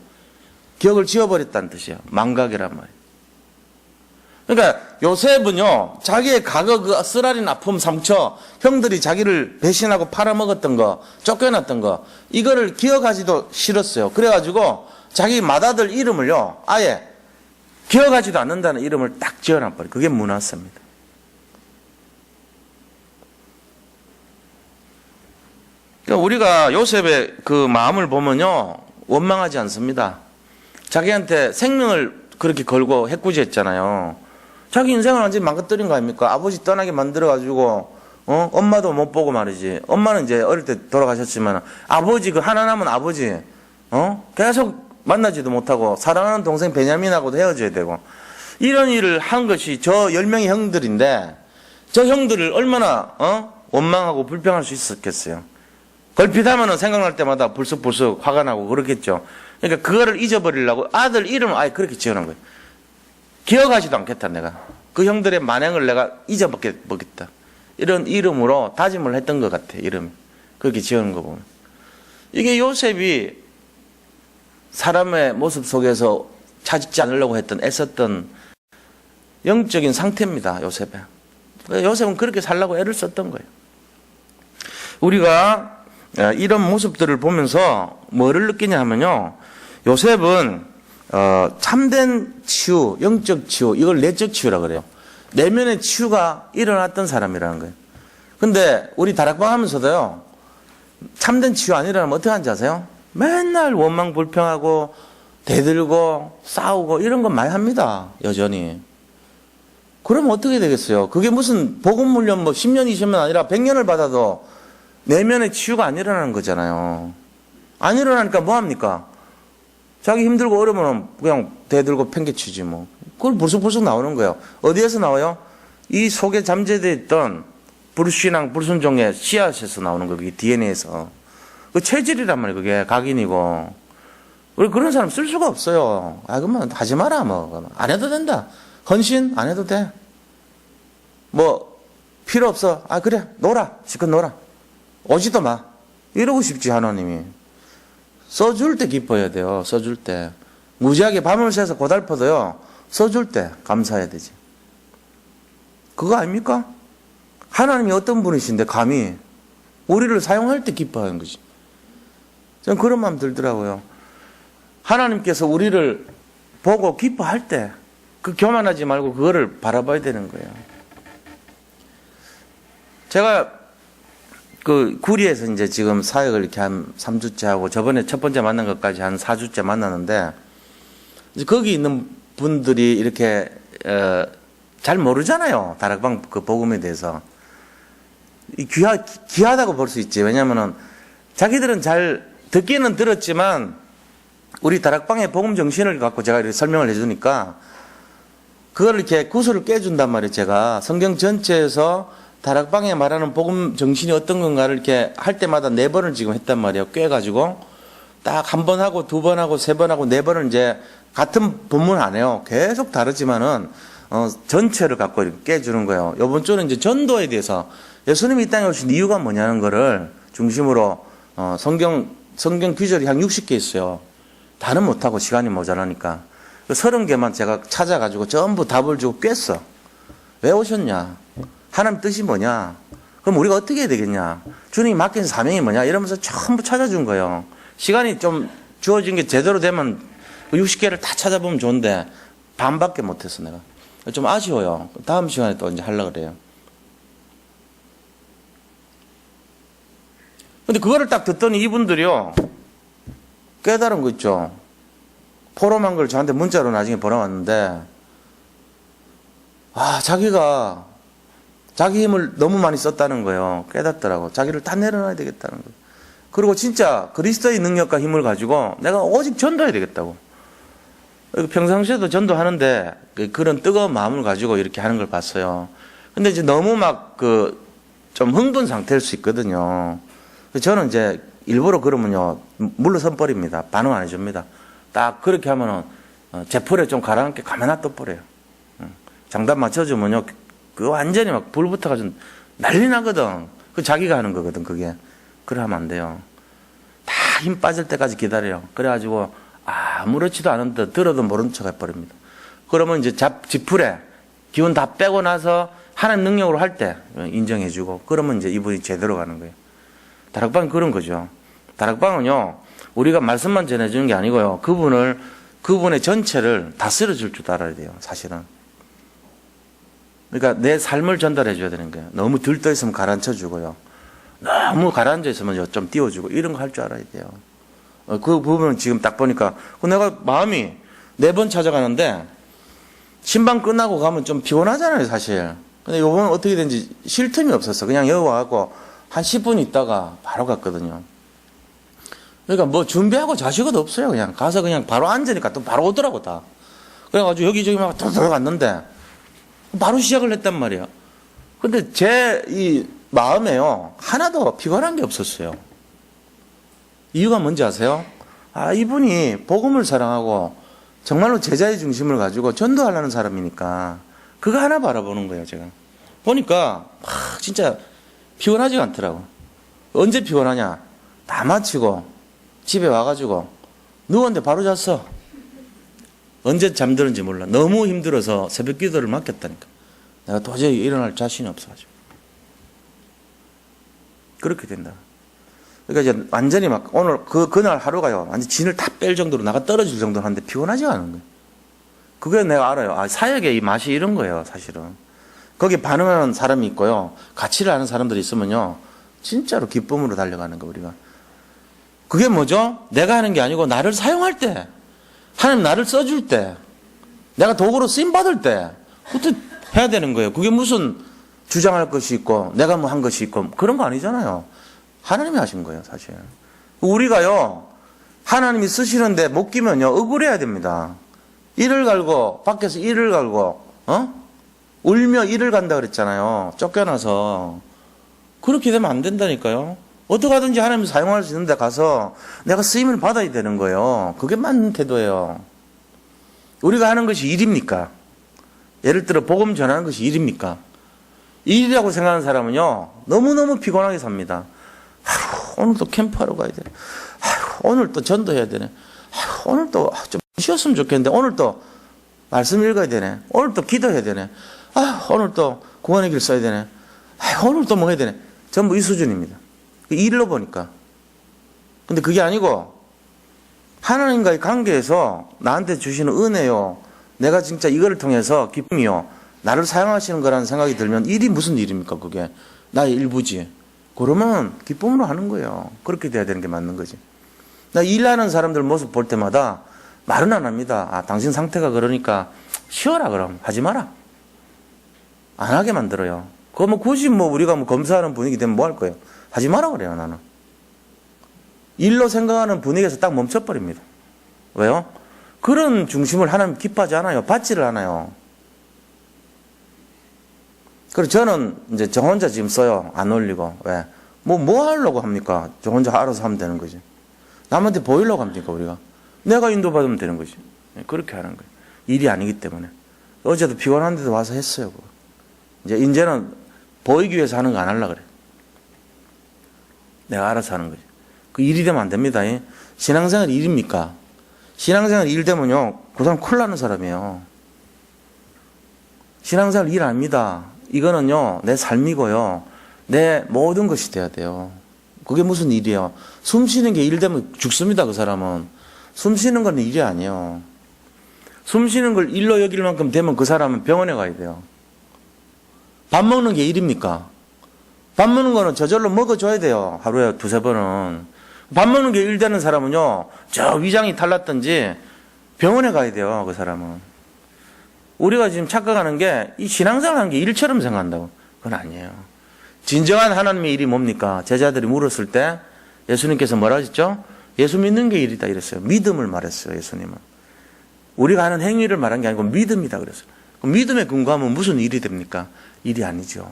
기억을 지워버렸다는 뜻이에요. 망각이란 말이에요. 그러니까 요셉은요, 자기의 과거 그 쓰라린 아픔, 상처, 형들이 자기를 배신하고 팔아먹었던 거, 쫓겨났던 거, 이거를 기억하지도 싫었어요. 그래가지고 자기 맏아들 이름을요, 아예 기억하지도 않는다는 이름을 딱 지어놔버려요. 그게 므낫세입니다. 그러니까 우리가 요셉의 그 마음을 보면요, 원망하지 않습니다. 자기한테 생명을 그렇게 걸고 해꾸지했잖아요. 자기 인생을 완전히 망가뜨린 거 아닙니까? 아버지 떠나게 만들어가지고, 엄마도 못 보고 말이지. 엄마는 이제 어릴 때 돌아가셨지만, 아버지, 그 하나 남은 아버지, 계속 만나지도 못하고, 사랑하는 동생 베냐민하고도 헤어져야 되고, 이런 일을 한 것이 저 10명의 형들인데, 저 형들을 얼마나, 원망하고 불평할 수 있었겠어요. 걸핏하면은 생각날 때마다 불쑥불쑥 화가 나고 그렇겠죠. 그러니까 그거를 잊어버리려고 아들 이름을 아예 그렇게 지어놓은 거예요. 기억하지도 않겠다, 내가. 그 형들의 만행을 내가 잊어먹겠다. 이런 이름으로 다짐을 했던 것 같아, 이름이. 그렇게 지어놓은 거 보면. 이게 요셉이 사람의 모습 속에서 찾지 않으려고 애썼던 영적인 상태입니다, 요셉에. 요셉은 그렇게 살려고 애를 썼던 거예요. 우리가 이런 모습들을 보면서 뭐를 느끼냐 하면요, 요셉은 참된 치유, 영적 치유, 이걸 내적 치유라 그래요. 내면의 치유가 일어났던 사람이라는 거예요. 근데 우리 다락방 하면서도요, 참된 치유 아니라면 어떻게 하는지 아세요? 맨날 원망 불평하고 대들고 싸우고 이런 건 많이 합니다, 여전히. 그러면 어떻게 되겠어요? 그게 무슨 복음 훈련 10년, 20년 아니라 100년을 받아도 내면의 치유가 안 일어나는 거잖아요. 안 일어나니까 뭐합니까? 자기 힘들고 어려우면 그냥 대들고 팽개치지 뭐. 그걸 불쑥불쑥 나오는 거예요. 어디에서 나와요? 이 속에 잠재되어 있던 불신앙, 불순종의 씨앗에서 나오는 거예요. 그게 DNA에서. 그 체질이란 말이에요. 그게 각인이고. 우리 그런 사람 쓸 수가 없어요. 그러면 하지 마라 뭐. 안 해도 된다. 헌신 안 해도 돼. 뭐 필요 없어. 그래 놀아. 실컷 놀아. 오지도 마. 이러고 싶지, 하나님이. 써줄 때 기뻐해야 돼요. 써줄 때. 무지하게 밤을 새서 고달퍼도요, 써줄 때 감사해야 되지. 그거 아닙니까? 하나님이 어떤 분이신데 감히 우리를 사용할 때 기뻐하는 거지. 저는 그런 마음 들더라고요. 하나님께서 우리를 보고 기뻐할 때 그 교만하지 말고 그거를 바라봐야 되는 거예요. 제가 그 구리에서 이제 지금 사역을 이렇게 한 3주째 하고, 저번에 첫 번째 만난 것까지 한 4주째 만나는데, 이제 거기 있는 분들이 이렇게 잘 모르잖아요, 다락방 그 복음에 대해서. 귀하다고 볼 수 있지. 왜냐면은 자기들은 잘 듣기는 들었지만 우리 다락방의 복음 정신을 갖고 제가 이렇게 설명을 해주니까 그걸 이렇게 구슬을 깨준단 말이에요. 제가 성경 전체에서 다락방에 말하는 복음 정신이 어떤 건가를 이렇게 할 때마다 4번을 지금 했단 말이에요. 꿰가지고 딱 한 번 하고 2번 하고 3번 하고 4번을 이제 같은 본문 안 해요. 계속 다르지만은 전체를 갖고 이렇게 깨주는 거예요. 이번 주는 이제 전도에 대해서 예수님이 이 땅에 오신 이유가 뭐냐는 거를 중심으로 성경 귀절이 한 60개 있어요. 다는 못하고 시간이 모자라니까. 30개만 제가 찾아가지고 전부 답을 주고 꿰어. 왜 오셨냐? 하나님 뜻이 뭐냐? 그럼 우리가 어떻게 해야 되겠냐? 주님이 맡긴 사명이 뭐냐? 이러면서 전부 찾아준 거예요. 시간이 좀 주어진 게 제대로 되면 60개를 다 찾아보면 좋은데 반밖에 못했어, 내가. 좀 아쉬워요. 다음 시간에 또 이제 하려고 그래요. 근데 그거를 딱 듣더니 이분들이요, 깨달은 거 있죠. 포럼한 걸 저한테 문자로 나중에 보내왔는데, 자기가 자기 힘을 너무 많이 썼다는 거예요. 깨닫더라고. 자기를 다 내려놔야 되겠다는 거예요. 그리고 진짜 그리스도의 능력과 힘을 가지고 내가 오직 전도해야 되겠다고. 평상시에도 전도하는데 그런 뜨거운 마음을 가지고 이렇게 하는 걸 봤어요. 근데 이제 너무 좀 흥분 상태일 수 있거든요. 저는 이제 일부러 그러면요, 물러선 버립니다. 반응 안 해줍니다. 딱 그렇게 하면은 제풀에 좀 가라앉게 가만 놔둬 버려요. 장단 맞춰주면요, 그 완전히 막 불 붙어가지고 난리 나거든. 그 자기가 하는 거거든, 그게. 그래 하면 안 돼요. 다 힘 빠질 때까지 기다려요. 그래가지고 아무렇지도 않은데 들어도 모른 척 해버립니다. 그러면 이제 지풀에 기운 다 빼고 나서 하나님 능력으로 할 때 인정해주고, 그러면 이제 이분이 제대로 가는 거예요. 다락방은 그런 거죠. 다락방은요, 우리가 말씀만 전해주는 게 아니고요, 그분의 전체를 다 쓸어줄 줄 알아야 돼요, 사실은. 그러니까 내 삶을 전달해 줘야 되는 거예요. 너무 들떠 있으면 가라앉혀 주고요. 너무 가라앉아 있으면 좀 띄워주고 이런 거 할 줄 알아야 돼요. 그 부분은 지금 딱 보니까 내가 마음이 4번 찾아가는데 신방 끝나고 가면 좀 피곤하잖아요, 사실. 근데 요번은 어떻게 된지 쉴 틈이 없었어. 그냥 여기 와갖고 한 10분 있다가 바로 갔거든요. 그러니까 뭐 준비하고 자식은 없어요. 그냥 가서 그냥 바로 앉으니까 또 바로 오더라고 다. 그래가지고 여기저기 막 돌아갔는데 바로 시작을 했단 말이야. 근데 제 이 마음에요 하나도 피곤한 게 없었어요. 이유가 뭔지 아세요? 아, 이분이 복음을 사랑하고 정말로 제자의 중심을 가지고 전도하려는 사람이니까 그거 하나 바라보는 거예요. 제가 보니까 진짜 피곤하지가 않더라고. 언제 피곤하냐? 다 마치고 집에 와가지고 누웠는데 바로 잤어. 언제 잠들었는지 몰라. 너무 힘들어서 새벽 기도를 맡겼다니까. 내가 도저히 일어날 자신이 없어가지고. 그렇게 된다. 그러니까 이제 완전히 막 오늘 그날 하루가요. 완전 진을 다 뺄 정도로 나가 떨어질 정도로 하는데 피곤하지가 않은 거예요. 그게 내가 알아요. 아, 사역의 이 맛이 이런 거예요, 사실은. 거기 반응하는 사람이 있고요. 가치를 아는 사람들이 있으면요. 진짜로 기쁨으로 달려가는 거, 우리가. 그게 뭐죠? 내가 하는 게 아니고 나를 사용할 때, 하나님 나를 써줄 때, 내가 도구로 쓰임받을 때, 그때 해야 되는 거예요. 그게 무슨 주장할 것이 있고, 내가 뭐 한 것이 있고, 그런 거 아니잖아요. 하나님이 하신 거예요, 사실. 우리가요, 하나님이 쓰시는데 못 끼면요, 억울해야 됩니다. 이를 갈고, 밖에서 이를 갈고, 울며 이를 간다 그랬잖아요. 쫓겨나서. 그렇게 되면 안 된다니까요. 어떻게 하든지 하나님 사용할 수 있는 데 가서 내가 쓰임을 받아야 되는 거예요. 그게 맞는 태도예요. 우리가 하는 것이 일입니까? 예를 들어 복음 전하는 것이 일입니까? 일이라고 생각하는 사람은요, 너무너무 피곤하게 삽니다. 아휴, 오늘 또 캠프하러 가야 되네. 아휴, 오늘 또 전도해야 되네. 아휴, 오늘 또 좀 쉬었으면 좋겠는데 오늘 또 말씀 읽어야 되네. 오늘 또 기도해야 되네. 아휴, 오늘 또 구원의 길 써야 되네. 아휴, 오늘 또 뭐 해야 되네. 전부 이 수준입니다. 일로 보니까. 근데 그게 아니고 하나님과의 관계에서 나한테 주시는 은혜요, 내가 진짜 이거를 통해서 기쁨이요, 나를 사용하시는 거라는 생각이 들면 일이 무슨 일입니까? 그게 나의 일부지. 그러면 기쁨으로 하는 거예요. 그렇게 돼야 되는 게 맞는 거지. 나 일하는 사람들 모습 볼 때마다 말은 안 합니다. 아, 당신 상태가 그러니까 쉬어라, 그럼 하지 마라. 안 하게 만들어요. 그거 뭐 굳이 뭐 우리가 뭐 검사하는 분위기 되면 뭐 할 거예요? 하지 마라 그래요. 나는 일로 생각하는 분위기에서 딱 멈춰버립니다. 왜요? 그런 중심을 하나님 기뻐하지 않아요. 받지를 않아요. 그래서 저는 이제 저 혼자 지금 써요. 안 올리고. 왜? 뭐 하려고 합니까? 저 혼자 알아서 하면 되는 거지. 남한테 보이려고 합니까, 우리가? 내가 인도받으면 되는 거지. 그렇게 하는 거예요. 일이 아니기 때문에. 어제도 피곤한데도 와서 했어요. 그거. 이제는 보이기 위해서 하는 거 안 하려고 그래. 내가 알아서 하는 거지. 그 일이 되면 안 됩니다. 신앙생활 일입니까? 신앙생활 일 되면요, 그 사람 큰일 나는 사람이에요. 신앙생활 일 아닙니다. 이거는요, 내 삶이고요, 내 모든 것이 돼야 돼요. 그게 무슨 일이에요? 숨 쉬는 게 일 되면 죽습니다, 그 사람은. 숨 쉬는 건 일이 아니에요. 숨 쉬는 걸 일로 여길 만큼 되면 그 사람은 병원에 가야 돼요. 밥 먹는 게 일입니까? 밥 먹는 거는 저절로 먹어줘야 돼요. 하루에 2-3번은. 밥 먹는 게 일 되는 사람은요, 저 위장이 탈났든지 병원에 가야 돼요, 그 사람은. 우리가 지금 착각하는 게 이 신앙생활 하는 게 일처럼 생각한다고. 그건 아니에요. 진정한 하나님의 일이 뭡니까? 제자들이 물었을 때 예수님께서 뭐라 하셨죠? 예수 믿는 게 일이다 이랬어요. 믿음을 말했어요, 예수님은. 우리가 하는 행위를 말한 게 아니고 믿음이다 그랬어요. 믿음에 근거하면 무슨 일이 됩니까? 일이 아니죠.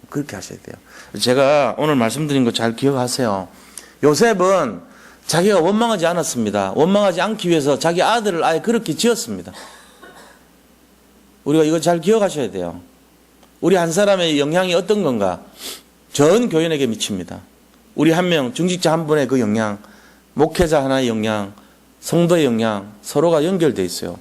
그렇게 하셔야 돼요. 제가 오늘 말씀드린 거 잘 기억하세요. 요셉은 자기가 원망하지 않았습니다. 원망하지 않기 위해서 자기 아들을 아예 그렇게 지었습니다. 우리가 이거 잘 기억하셔야 돼요. 우리 한 사람의 영향이 어떤 건가? 전 교인에게 미칩니다. 우리 한 명, 중직자 한 분의 그 영향, 목회자 하나의 영향, 성도의 영향, 서로가 연결되어 있어요.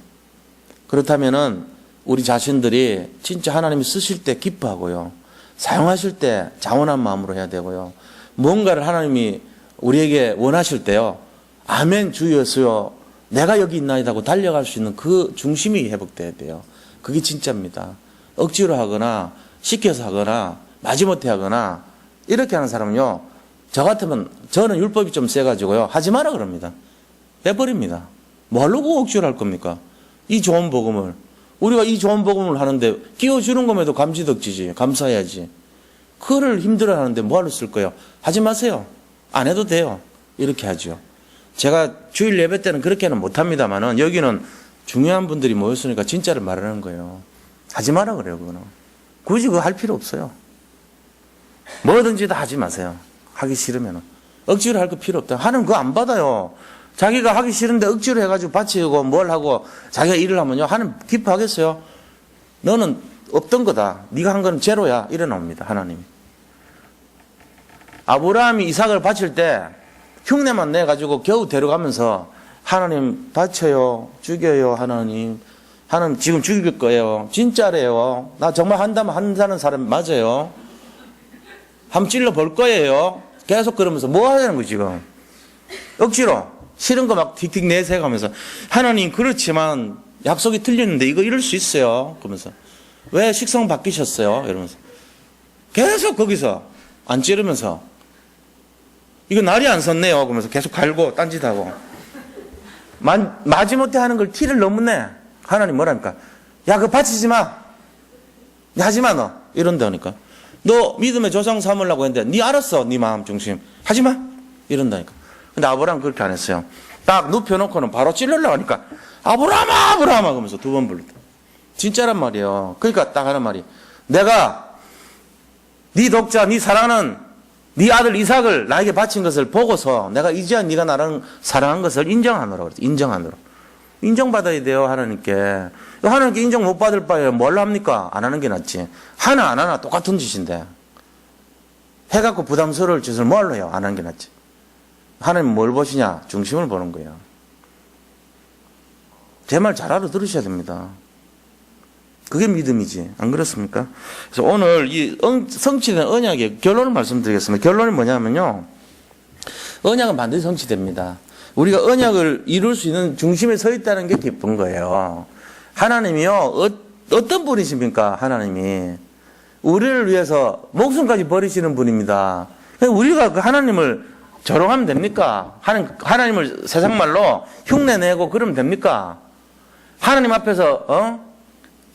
그렇다면은 우리 자신들이 진짜 하나님이 쓰실 때 기뻐하고요, 사용하실 때 자원한 마음으로 해야 되고요, 뭔가를 하나님이 우리에게 원하실 때요, 아멘 주 예수여 내가 여기 있나이다 하고 달려갈 수 있는 그 중심이 회복돼야 돼요. 그게 진짜입니다. 억지로 하거나 시켜서 하거나 마지못해 하거나 이렇게 하는 사람은요, 저 같으면, 저는 율법이 좀 세가지고요, 하지 마라 그럽니다. 빼버립니다. 뭐 하려고 억지로 할 겁니까? 이 좋은 복음을. 우리가 이 좋은 복음을 하는데, 끼워주는 것에도 감지덕지지, 감사해야지. 그거를 힘들어 하는데 뭐하러 쓸 거예요? 하지 마세요. 안 해도 돼요. 이렇게 하죠. 제가 주일 예배 때는 그렇게는 못합니다만은, 여기는 중요한 분들이 모였으니까 진짜를 말하는 거예요. 하지 마라 그래요, 그거는. 굳이 그거 할 필요 없어요. 뭐든지 다 하지 마세요. 하기 싫으면. 억지로 할 거 필요 없다. 하나님 그거 안 받아요. 자기가 하기 싫은데 억지로 해가지고 바치고 뭘 하고 자기가 일을 하면요. 하나님 기뻐하겠어요? 너는 없던 거다. 네가 한 거는 제로야. 이래 나옵니다. 하나님이. 아브라함이 이삭을 바칠 때 흉내만 내가지고 겨우 데려가면서 하나님 바쳐요. 죽여요. 하나님. 하나님 지금 죽일 거예요. 진짜래요. 나 정말 한다면 한다는 사람 맞아요. 한번 찔러 볼 거예요. 계속 그러면서 뭐 하자는 거예요, 지금. 억지로. 싫은 거 막 틱틱 내세가면서. 하나님, 그렇지만 약속이 틀렸는데 이거 이럴 수 있어요. 그러면서. 왜 식성 바뀌셨어요? 이러면서. 계속 거기서 안 찌르면서. 이거 날이 안 섰네요. 그러면서 계속 갈고 딴짓하고. 마지못해 하는 걸 티를 너무 내. 하나님 뭐라니까. 야, 그거 바치지 마. 하지 마, 너. 이런다니까. 너 믿음의 조상 삼으려고 했는데 네 알았어. 네 마음 중심. 하지 마. 이런다니까. 근데 아브라함 그렇게 안 했어요. 딱 눕혀놓고는 바로 찔러려고 하니까 아브라함아 아브라함아 그러면서 두 번 불렀다. 진짜란 말이에요. 그러니까 딱 하는 말이 내가 네 독자 네 사랑하는 네 아들 이삭을 나에게 바친 것을 보고서 내가 이제야 네가 나를 사랑한 것을 인정하노라 그랬어. 인정하노라. 인정받아야 돼요. 하나님께. 하나님께 인정 못 받을 바에 뭘 합니까? 안 하는 게 낫지. 하나 안 하나 똑같은 짓인데 해갖고 부담스러울 짓을 뭘로 해요? 안 하는 게 낫지. 하나님 뭘 보시냐? 중심을 보는 거예요. 제 말 잘 알아들으셔야 됩니다. 그게 믿음이지. 안 그렇습니까? 그래서 오늘 이 성취된 언약의 결론을 말씀드리겠습니다. 결론이 뭐냐면요. 언약은 반드시 성취됩니다. 우리가 언약을 이룰 수 있는 중심에 서 있다는 게 기쁜 거예요. 하나님이요. 어떤 분이십니까? 하나님이. 우리를 위해서 목숨까지 버리시는 분입니다. 우리가 그 하나님을 조롱하면 됩니까? 하나님을 세상말로 흉내내고 그러면 됩니까? 하나님 앞에서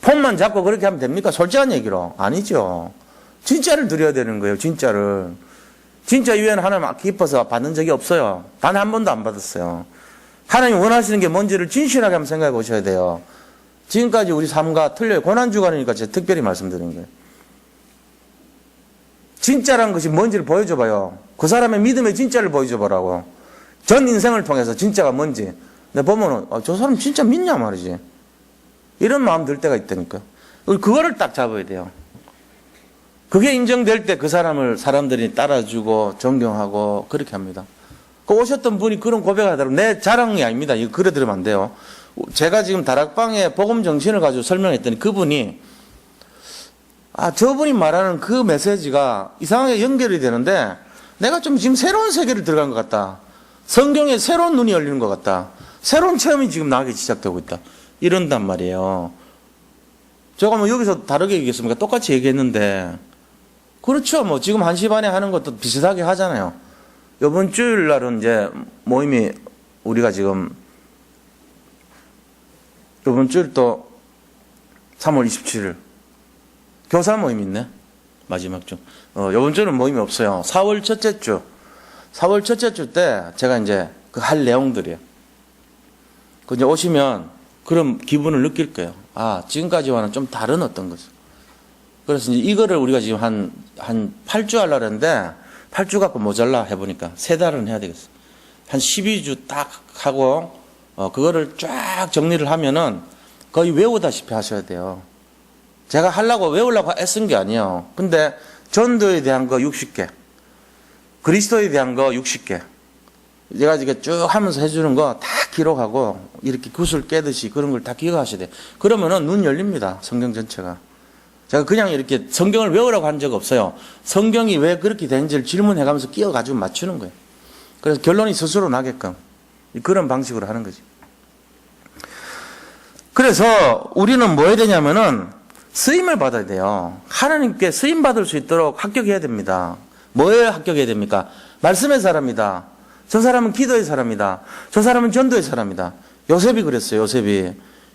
폰만 잡고 그렇게 하면 됩니까? 솔직한 얘기로. 아니죠. 진짜를 드려야 되는 거예요. 진짜를. 진짜 이외에는 하나님 기뻐서 받는 적이 없어요. 단 한 번도 안 받았어요. 하나님 원하시는 게 뭔지를 진실하게 한번 생각해 보셔야 돼요. 지금까지 우리 삶과 틀려요. 고난주간이니까 제가 특별히 말씀드린 거예요. 진짜란 것이 뭔지를 보여줘봐요. 그 사람의 믿음의 진짜를 보여줘보라고. 전 인생을 통해서 진짜가 뭔지. 내가 보면은, 저 사람 진짜 믿냐 말이지. 이런 마음 들 때가 있다니까. 그거를 딱 잡아야 돼요. 그게 인정될 때 그 사람들이 따라주고 존경하고 그렇게 합니다. 그 오셨던 분이 그런 고백하더라고요. 내 자랑이 아닙니다. 이거 그래 들으면 안 돼요. 제가 지금 다락방에 복음 정신을 가지고 설명했더니 그분이 저분이 말하는 그 메시지가 이상하게 연결이 되는데 내가 좀 지금 새로운 세계를 들어간 것 같다. 성경에 새로운 눈이 열리는 것 같다. 새로운 체험이 지금 나기 시작되고 있다. 이런단 말이에요. 제가 뭐 여기서 다르게 얘기했습니까? 똑같이 얘기했는데 그렇죠. 뭐 지금 1시 반에 하는 것도 비슷하게 하잖아요. 이번 주일 날은 이제 모임이 우리가 지금 이번 주일 또 3월 27일 교사 모임 있네. 마지막 주. 이번 주는 모임이 없어요. 4월 첫째 주. 4월 첫째 주 때 제가 이제 그 할 내용들이에요. 그 이제 오시면 그런 기분을 느낄 거예요. 지금까지와는 좀 다른 어떤 거죠. 그래서 이제 이거를 우리가 지금 한 8주 하려고 했는데 8주 갖고 모자라 해보니까 3달은 해야 되겠어. 한 12주 딱 하고 그거를 쫙 정리를 하면은 거의 외우다시피 하셔야 돼요. 제가 외우려고 애쓴 게 아니에요. 근데 전도에 대한 거 60개, 그리스도에 대한 거 60개. 제가 이렇게 쭉 하면서 해주는 거 다 기록하고 이렇게 구슬 깨듯이 그런 걸 다 기억하셔야 돼요. 그러면은 눈 열립니다. 성경 전체가. 제가 그냥 이렇게 성경을 외우라고 한 적 없어요. 성경이 왜 그렇게 되는지를 질문해가면서 끼워가지고 맞추는 거예요. 그래서 결론이 스스로 나게끔 그런 방식으로 하는 거지. 그래서 우리는 뭐 해야 되냐면은 쓰임을 받아야 돼요. 하나님께 쓰임 받을 수 있도록 합격해야 됩니다. 뭐에 합격해야 됩니까? 말씀의 사람이다. 저 사람은 기도의 사람이다. 저 사람은 전도의 사람이다. 요셉이 그랬어요.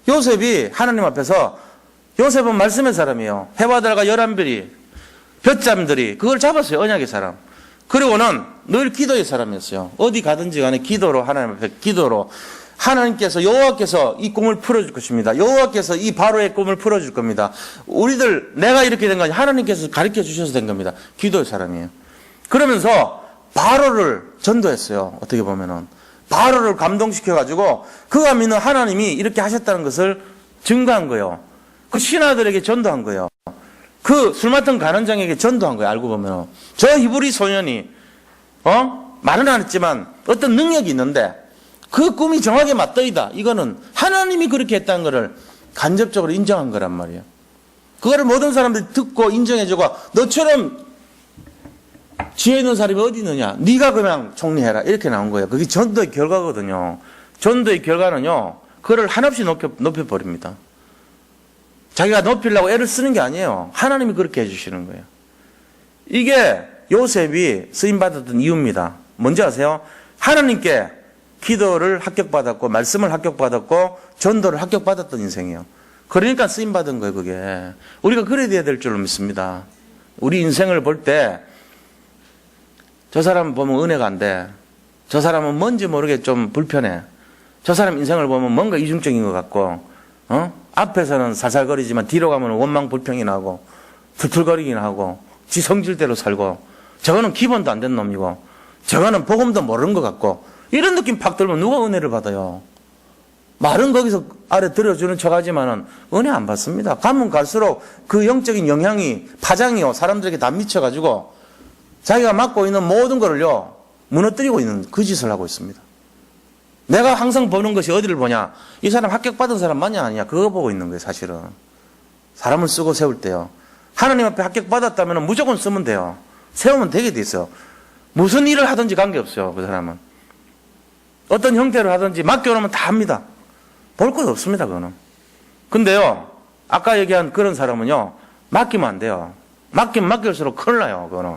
요셉이 하나님 앞에서 요셉은 말씀의 사람이에요. 해와 달과 11별이 볕잠들이 그걸 잡았어요. 언약의 사람. 그리고는 늘 기도의 사람이었어요. 어디 가든지 간에 기도로 하나님 앞에 기도로 하나님께서 여호와께서 이 꿈을 풀어줄 것입니다. 여호와께서 이 바로의 꿈을 풀어줄 겁니다. 우리들 내가 이렇게 된 거 아니라 하나님께서 가르쳐 주셔서 된 겁니다. 기도의 사람이에요. 그러면서 바로를 전도했어요. 어떻게 보면은 바로를 감동시켜가지고 그가 믿는 하나님이 이렇게 하셨다는 것을 증거한 거예요. 그 신하들에게 전도한 거예요. 그 술 맡은 간원장에게 전도한 거예요. 알고 보면 저 히브리 소년이 말은 안 했지만 어떤 능력이 있는데 그 꿈이 정확하게 맞더이다. 이거는 하나님이 그렇게 했다는 것을 간접적으로 인정한 거란 말이에요. 그거를 모든 사람들이 듣고 인정해주고 너처럼 지혜 있는 사람이 어디 있느냐. 네가 그냥 총리해라. 이렇게 나온 거예요. 그게 전도의 결과거든요. 전도의 결과는요. 그를 한없이 높여버립니다. 자기가 높이려고 애를 쓰는 게 아니에요. 하나님이 그렇게 해주시는 거예요. 이게 요셉이 쓰임받았던 이유입니다. 뭔지 아세요? 하나님께 기도를 합격받았고 말씀을 합격받았고 전도를 합격받았던 인생이에요. 그러니까 쓰임받은 거예요. 그게 우리가 그래야 될 줄로 믿습니다. 우리 인생을 볼 때 저 사람 보면 은혜가 안 돼. 저 사람은 뭔지 모르게 좀 불편해. 저 사람 인생을 보면 뭔가 이중적인 것 같고 앞에서는 살살거리지만 뒤로 가면 원망 불평이 나고 툴툴거리긴 하고 지 성질대로 살고 저거는 기본도 안 된 놈이고 저거는 복음도 모르는 것 같고 이런 느낌 팍 들면 누가 은혜를 받아요? 말은 거기서 아래 들어주는 척하지만은 은혜 안 받습니다. 가면 갈수록 그 영적인 영향이 파장이요 사람들에게 다 미쳐가지고 자기가 맡고 있는 모든 거를요 무너뜨리고 있는 그 짓을 하고 있습니다. 내가 항상 보는 것이 어디를 보냐? 이 사람 합격받은 사람 맞냐 아니냐? 그거 보고 있는 거예요. 사실은 사람을 쓰고 세울 때요 하나님 앞에 합격받았다면 무조건 쓰면 돼요. 세우면 되게 돼 있어요. 무슨 일을 하든지 관계없어요. 그 사람은 어떤 형태로 하든지 맡겨놓으면 다 합니다. 볼 것 없습니다. 그거는. 근데요 아까 얘기한 그런 사람은요 맡기면 안 돼요. 맡길수록 큰일 나요. 그거는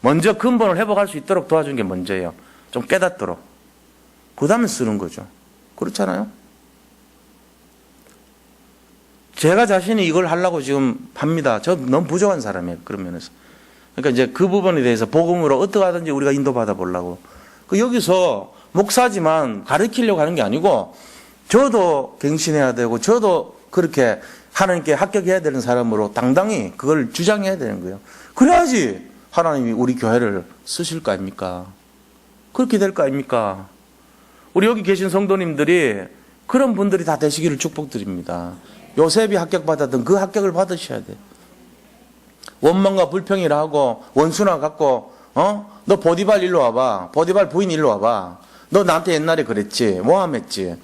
먼저 근본을 회복할 수 있도록 도와주는 게 먼저예요. 좀 깨닫도록. 그 다음에 쓰는 거죠. 그렇잖아요. 제가 자신이 이걸 하려고 지금 합니다. 저 너무 부족한 사람이에요. 그런 면에서. 그러니까 이제 그 부분에 대해서 복음으로 어떻게 하든지 우리가 인도받아 보려고. 여기서 목사지만 가르치려고 하는 게 아니고 저도 갱신해야 되고 저도 그렇게 하나님께 합격해야 되는 사람으로 당당히 그걸 주장해야 되는 거예요. 그래야지 하나님이 우리 교회를 쓰실 거 아닙니까? 그렇게 될 거 아닙니까? 우리 여기 계신 성도님들이 그런 분들이 다 되시기를 축복드립니다. 요셉이 합격받았던 그 합격을 받으셔야 돼요. 원망과 불평이라 하고 원수나 갖고 너 보디발 일로 와봐. 보디발 부인 일로 와봐. 너 나한테 옛날에 그랬지. 모함했지.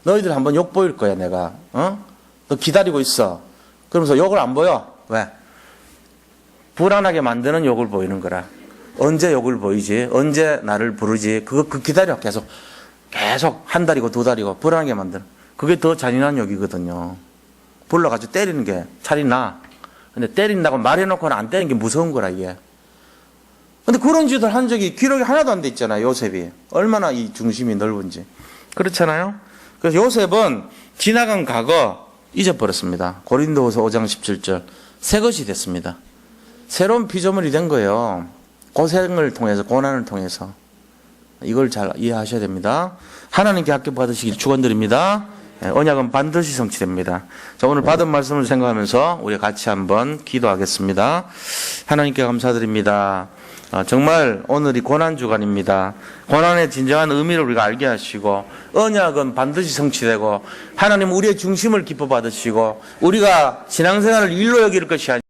너희들 한번 욕 보일 거야 내가. 너 기다리고 있어. 그러면서 욕을 안 보여. 왜? 불안하게 만드는 욕을 보이는 거라. 언제 욕을 보이지? 언제 나를 부르지? 그거 기다려. 계속 한 달이고 두 달이고 불안하게 만드는. 그게 더 잔인한 욕이거든요. 불러가지고 때리는 게 차라리 나. 근데 때린다고 말해놓고는 안 때리는 게 무서운 거라 이게. 근데 그런 짓을 한 적이 기록이 하나도 안 돼 있잖아요. 요셉이. 얼마나 이 중심이 넓은지. 그렇잖아요. 그래서 요셉은 지나간 과거 잊어버렸습니다. 고린도후서 5장 17절. 새 것이 됐습니다. 새로운 피조물이 된 거예요. 고생을 통해서 고난을 통해서. 이걸 잘 이해하셔야 됩니다. 하나님께 합격받으시길 축원드립니다. 언약은 반드시 성취됩니다. 자, 오늘 받은 말씀을 생각하면서 우리 같이 한번 기도하겠습니다. 하나님께 감사드립니다. 정말 오늘이 고난주간입니다. 고난의 진정한 의미를 우리가 알게 하시고 언약은 반드시 성취되고 하나님 우리의 중심을 기뻐 받으시고 우리가 신앙생활을 일로 여길 것이 아니라